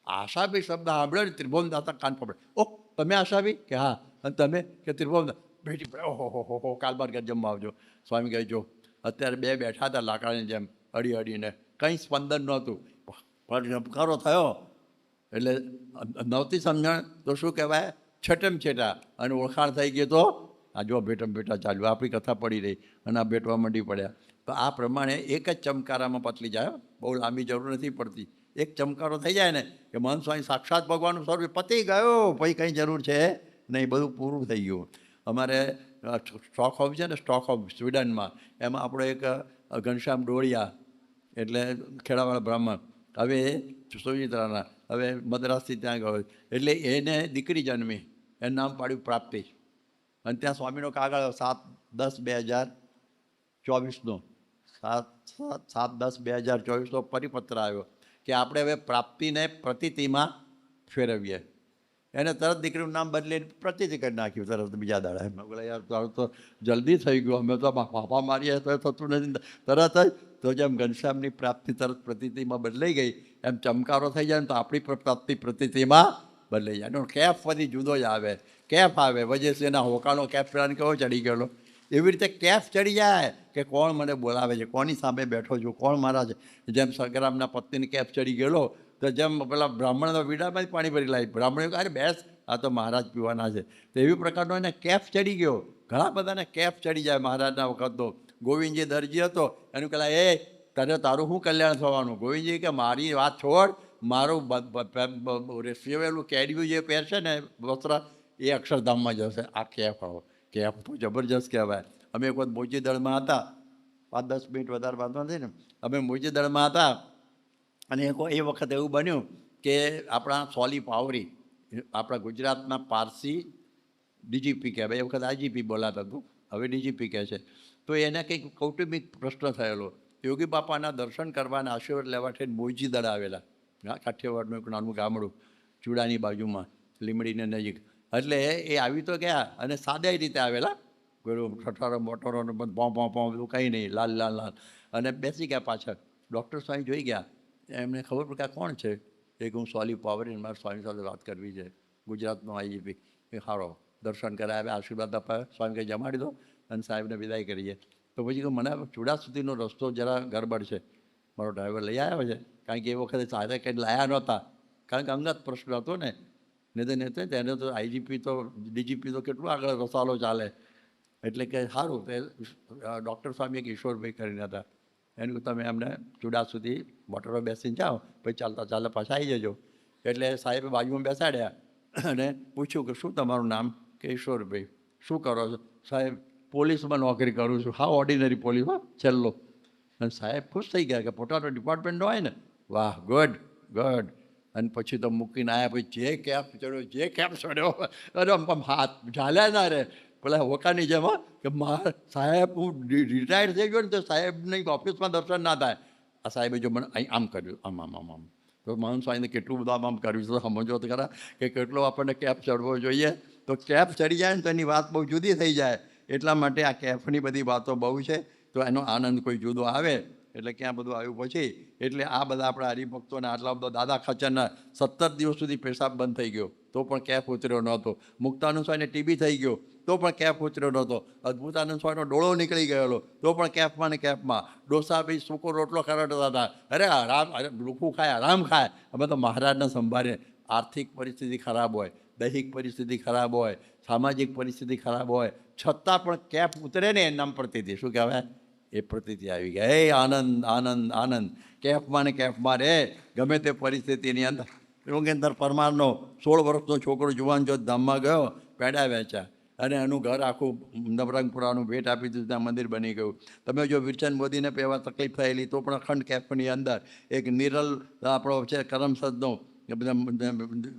આશાભાઈ શબ્દ સાંભળ્યો, ત્રિભુવનદાસ કાન પકડે. ઓહ તમે આશાભાઈ? કે હા. અને તમે? કે ત્રિભુવનદાસ. બેટી ઓહો કાલબાર ઘર જમવા આવજો. સ્વામી કહે જો અત્યારે બે બેઠા હતા લાકડાની જેમ અડીને, કંઈ સ્પંદન નહોતું, પણ ઝબકારો થયો એટલે નહોતી સમજણ તો શું કહેવાય, છેટમ છેટા, અને ઓળખાણ થઈ ગઈ તો આ જો ભેટા ચાલ્યું, આપણી કથા પડી રહી અને આ ભેટવા માંડી પડ્યા. તો આ પ્રમાણે એક જ ચમકારામાં પતલી જાય, બહુ લાંબી જરૂર નથી પડતી. એક ચમકારો થઈ જાય ને કે મહંત સ્વામી સાક્ષાત ભગવાનનું સ્વરૂપ પતી ગયો, પછી કંઈ જરૂર છે ને એ બધું પૂરું થઈ ગયું. અમારે સ્ટોકહોમ છે ને, સ્ટોકહોમ સ્વીડનમાં, એમાં આપણો એક ઘનશ્યામ ડોળિયા એટલે ખેડાવાળા બ્રાહ્મણ, હવે સુમિત્રાના, હવે મદ્રાસથી ત્યાં ગયો, એટલે એને દીકરી જન્મી, એનું નામ પાડ્યું પ્રાપ્તિ. અને ત્યાં સ્વામીનો કાગળ 7/10/2024 7/10/2024 પરિપત્ર આવ્યો કે આપણે હવે પ્રાપ્તિને પ્રતિતિમાં ફેરવીએ. એને તરત દીકરીનું નામ બદલીને પ્રતિતિ કરી નાખ્યું તરત બીજા દાડા. એમ બોલે યાર તારું તો જલ્દી થઈ ગયું, અમે તો ફાફા મારીએ તો થતું નથી. તરત જ તો જેમ ઘનશ્યામની પ્રાપ્તિ તરત પ્રતિતિમાં બદલાઈ ગઈ, એમ ચમકારો થઈ જાય ને તો આપણી પ્રાપ્તિ પ્રતિતિમાં બદલાઈ જાય. એનો કેફ ફરી જુદો જ આવે. કેફ આવે વજે એના હોકાનો કેફ પેલાને કેવો ચડી ગયેલો, એવી રીતે કેફ ચડી જાય કે કોણ મને બોલાવે છે, કોની સામે બેઠો છું, કોણ મારા છે. જેમ સંગ્રામના પત્નીને કેફ ચડી ગયેલો, તો જેમ પેલા બ્રાહ્મણના વીડામાં જ પાણી ભરી લાવી, બ્રાહ્મણ અરે બેસ આ તો મહારાજ પીવાના છે. તો એવી પ્રકારનો એને કેફ ચડી ગયો. ઘણા બધાને કેફ ચડી જાય મહારાજના વખતનો. ગોવિંદજી દરજી હતો, એનું કહેલા એ તને તારું શું કલ્યાણ થવાનું? ગોવિંદજી કે મારી વાત છોડ, મારું સેવેલું કેડિયું જે પહેરશે ને વસ્ત્ર એ અક્ષરધામમાં જશે. આ કેફ આવો, કેફ તો જબરજસ્ત કહેવાય. અમે એક વખત મોચી દળમાં હતા, 5-10 મિનિટ વધારે વાંધો નથી ને, અમે મોચી દળમાં હતા અને એ વખત એવું બન્યું કે આપણા સોલી પાવરી, આપણા ગુજરાતના પારસી ડીજીપી કહેવાય, એ વખત આઈજીપી બોલાતું હતું, હવે ડીજીપી કહે છે. તો એને કંઈક કૌટુંબિક પ્રશ્ન થયેલો. યોગી બાપાના દર્શન કરવાના આશીર્વાદ લેવા થઈને મોચી દળ આવેલા. કાઠિયાવાડનું એક નાનું ગામડું ચૂડાની બાજુમાં, લીમડીને નજીક. એટલે એ આવી તો ગયા અને સાદા રીતે આવેલા, પેલું ઠઠારો મોટરો પોં બધું કંઈ નહીં, લાલ લાલ લાલ, અને બેસી ગયા પાછળ. ડૉક્ટર સ્વામી જોઈ ગયા, એમને ખબર પડી કે આ કોણ છે? એક હું સોલી પાવરી, મારા સ્વામી સાથે વાત કરવી છે, ગુજરાતનો આઈજીપી. એ સારો દર્શન કરાવ્યા, આશીર્વાદ અપાવ્યા, સ્વામી કંઈ જમાડી દો અને સાહેબને વિદાય કરીએ. તો પછી મને ચૂડા સુધીનો રસ્તો જરા ગરબડ છે, મારો ડ્રાઈવર લઈ આવ્યો છે, કારણ કે એ વખતે સાથે કંઈ લાયા નહોતા, કારણ કે અંગત પ્રશ્ન હતો ને. નહીં તો તેને તો આઈજીપી તો ડીજીપી તો કેટલું આગળ રસાલો ચાલે. એટલે કે સારું, તે ડૉક્ટર સ્વામી એક ઈશ્વરભાઈ કરીને હતા, એનું તમે એમને ચૂડા સુધી મોટરો બેસીને જાઓ, પછી ચાલતા ચાલતા પાછા આવી જજો. એટલે સાહેબે બાજુમાં બેસાડ્યા અને પૂછ્યું કે શું તમારું નામ? કે ઈશ્વરભાઈ. શું કરો છો? સાહેબ પોલીસમાં નોકરી કરું છું. હા, ઓર્ડિનરી પોલીસમાં છેલ્લો. અને સાહેબ ખુશ થઈ ગયા કે પોતાનો ડિપાર્ટમેન્ટ હોય ને. વાહ, ગુડ ગુડ. અને પછી તો મૂકીને આવ્યા, પછી જે કેપ ચડ્યો, જે કેપ ચડ્યો, અરે આમ હાથ ઝાલ્યા ના રે પેલા હોકાની જેમ, કે સાહેબ હું રિટાયર્ડ થઈ ગયો ને તો સાહેબની ઓફિસમાં દર્શન ના થાય. આ સાહેબે જો મને અહીં આમ કર્યું, આમ આમ આમ આમ. તો માણસ સ્વામીને કેટલું બધું આમ કર્યું છે, સમજો તો ખરા કે કેટલો આપણને કેપ ચડવો જોઈએ. તો કેપ ચડી જાય ને તો એની વાત બહુ જુદી થઈ જાય. એટલા માટે આ કેફની બધી વાતો બહુ છે, તો એનો આનંદ કોઈ જુદો આવે. એટલે ક્યાં બધું આવ્યું પછી. એટલે આ બધા આપણા હરિભક્તોને આટલા બધા દાદા ખાચરના 17 દિવસ સુધી પેશાબ બંધ થઈ ગયો તો પણ કેફ ઉતર્યો નહોતો. મુક્તાનંદ સ્વામીને ટીબી થઈ ગયો તો પણ કેફ ઉતર્યો નહોતો. અદ્ભુતાનંદ સ્વામીનો ડોળો નીકળી ગયેલો તો પણ કેફમાં ને કેફમાં. ડોસા ભાઈ સૂકો રોટલો ખરડતા હતા, અરે આરામ, અરે રૂખું ખાય, આરામ ખાય. અમે તો મહારાજને સંભાળીએ. આર્થિક પરિસ્થિતિ ખરાબ હોય, દૈહિક પરિસ્થિતિ ખરાબ હોય, સામાજિક પરિસ્થિતિ ખરાબ હોય, છતાં પણ કેફ ઉતરે ને એ નામ પ્રતિથી શું કહેવાય? એ પ્રતિથી આવી ગયા. એ આનંદ આનંદ આનંદ. કેફમાં ને કેફમાં રે ગમે તે પરિસ્થિતિની અંદર. યોગેન્દ્ર પરમારનો 16 વર્ષનો છોકરો જુવાન જોત ધામમાં ગયો, પેડા વેચ્યા અને એનું ઘર આખું નવરંગપુરાનું ભેટ આપી દીધું, ત્યાં મંદિર બની ગયું. તમે જો વિરચંદ મોદીને એવા તકલીફ થયેલી તો પણ અખંડ કેફની અંદર એક નિરલ આપણો છે કરમસદનો,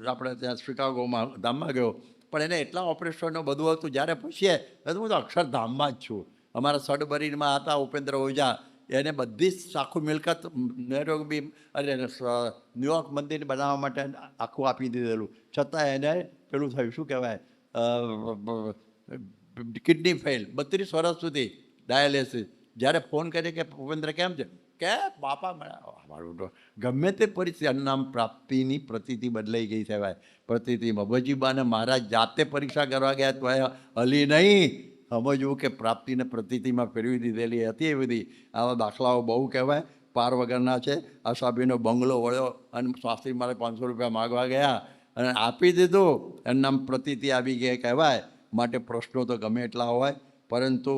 આપણે ત્યાં શિકાગોમાં ધામમાં ગયો, પણ એને એટલા ઓપરેશનો બધું હતું. જ્યારે પૂછીએ તો હું તો અક્ષરધામમાં જ છું. અમારા સડબરીમાં હતા ઉપેન્દ્ર ઓઝા, એને બધી જ આખું મિલકત નૈરોબી અરે ન્યુયોર્ક મંદિર બનાવવા માટે આખું આપી દીધેલું, છતાં એને પેલું થયું શું કહેવાય કિડની ફેલ, 32 વર્ષ સુધી ડાયાલિસિસ. જ્યારે ફોન કરીએ કે ઉપેન્દ્ર કેમ છે, કે બાપા મારું ગમે તે પરિસ્થિતિ. નામ પ્રાપ્તિની પ્રતિતિ બદલાઈ ગઈ કહેવાય. પ્રતિતિમાં ભજીબાને મહારાજ જાતે પરીક્ષા કરવા ગયા તો હલી નહીં. સમજવું કે પ્રાપ્તિને પ્રતિતિમાં ફેરવી દીધેલી હતી. એ બધી આવા દાખલાઓ બહુ કહેવાય, પાર વગરના છે. આ સાબીનો બંગલો વળ્યો અને શાસ્ત્રી મારે 500 રૂપિયા માગવા ગયા અને આપી દીધું, એનું નામ પ્રતિતિ આવી ગઈ કહેવાય. માટે પ્રશ્નો તો ગમે એટલા હોય, પરંતુ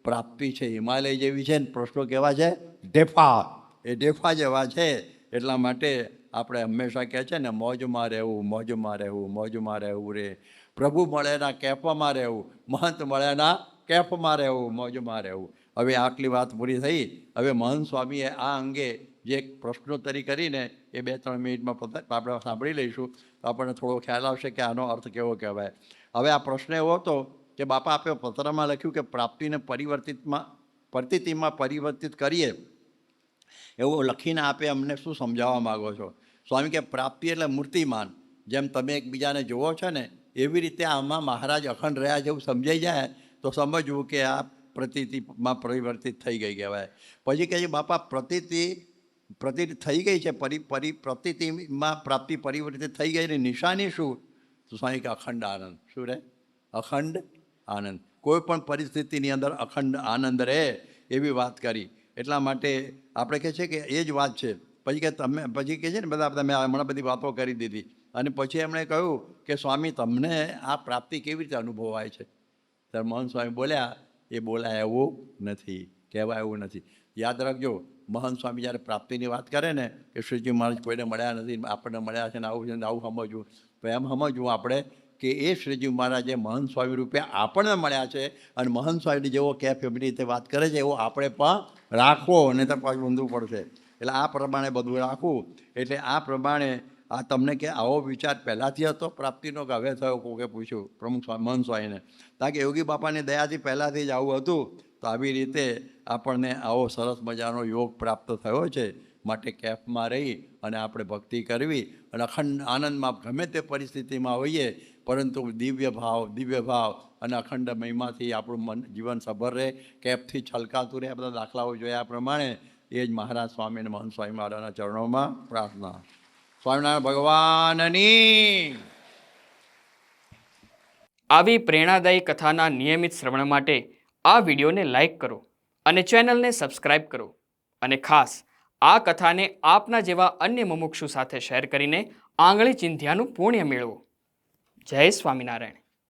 પ્રાપ્તિ છે હિમાલય જેવી છે ને પ્રશ્નો કેવા છે? ઢેફા. એ ઢેફા જેવા છે. એટલા માટે આપણે હંમેશા કહે છે ને મોજમાં રહેવું, મોજમાં રહેવું, મોજમાં રહેવું રે. પ્રભુ મળેના કેફમાં રહેવું, મહંત મળેના કેફમાં રહેવું, મોજમાં રહેવું. હવે આટલી વાત પૂરી થઈ. હવે મહંત સ્વામીએ આ અંગે જે પ્રશ્નોત્તરી કરીને એ 2-3 મિનિટમાં આપણે સાંભળી લઈશું તો આપણને થોડો ખ્યાલ આવશે કે આનો અર્થ કેવો કહેવાય. હવે આ પ્રશ્ન એવો હતો કે બાપા આપે પત્રમાં લખ્યું કે પ્રાપ્તિને પ્રતીતિમાં પરિવર્તિત કરીએ એવું લખીને આપે અમને શું સમજાવવા માગો છો? સ્વામી કે પ્રાપ્તિ એટલે મૂર્તિમાન. જેમ તમે એકબીજાને જુઓ છો ને એવી રીતે આમાં મહારાજ અખંડ રહ્યા જેવું સમજાઈ જાય તો સમજવું કે આ પ્રતીતિમાં પરિવર્તિત થઈ ગઈ કહેવાય. પછી કહે છે બાપા પ્રતીતિ થઈ ગઈ છે, પ્રતીતિમાં પ્રાપ્તિ પરિવર્તિત થઈ ગઈ એની નિશાની શું? તો સ્વામી કે અખંડ આનંદ. શું રહે? અખંડ આનંદ. કોઈ પણ પરિસ્થિતિની અંદર અખંડ આનંદ રહે એવી વાત કરી. એટલા માટે આપણે કહે છે કે એ જ વાત છે. પછી કહે છે ને બધા તમે હમણાં બધી વાતો કરી દીધી અને પછી એમણે કહ્યું કે સ્વામી તમને આ પ્રાપ્તિ કેવી રીતે અનુભવાય છે? ત્યારે મહંત સ્વામી બોલ્યા એ બોલાય એવું નથી, કહેવાય એવું નથી. યાદ રાખજો, મહંત સ્વામી જ્યારે પ્રાપ્તિની વાત કરે ને કે શ્રીજી મહારાજ કોઈને મળ્યા નથી, આપણને મળ્યા છે ને આવું છે ને આવું સમજવું, તો એમ સમજવું આપણે કે એ શ્રીજી મહારાજે મહંત સ્વામી રૂપે આપણને મળ્યા છે અને મહંત સ્વામીની જેવો કેફ એમની રીતે વાત કરે છે એવો આપણે પણ રાખવો, નહીં તો પાછું ઊંધું પડશે. એટલે આ પ્રમાણે બધું રાખવું. એટલે આ પ્રમાણે આ તમને કે આવો વિચાર પહેલાંથી હતો પ્રાપ્તિનો કે હવે થયો? કોકે પૂછ્યું પ્રમુખ મહંત સ્વામીને. કારણ કે યોગી બાપાની દયાથી પહેલાંથી જ આવું હતું. તો આવી રીતે આપણને આવો સરસ મજાનો યોગ પ્રાપ્ત થયો છે. માટે કેફમાં રહી અને આપણે ભક્તિ કરવી અને અખંડ આનંદમાં ગમે તે પરિસ્થિતિમાં હોઈએ પરંતુ દિવ્ય ભાવ અને અખંડ મહિમાથી આપણું મન જીવન સભર રહે, કેફથી છલકાતું રહે. આ બધા દાખલાઓ જોયા પ્રમાણે એ જ મહારાજ સ્વામી અને મહંત સ્વામી મહારાજના ચરણોમાં પ્રાર્થના. સ્વામિનારાયણ ભગવાનની. આવી પ્રેરણાદાયી કથાના નિયમિત શ્રવણ માટે આ વિડીયોને લાઈક કરો અને ચેનલને સબસ્ક્રાઈબ કરો. અને ખાસ આ કથાને આપના જેવા અન્ય મુમુક્ષુ સાથે શેર કરીને આંગળી ચિંધ્યાનું પુણ્ય મેળવો. જય સ્વામિનારાયણ.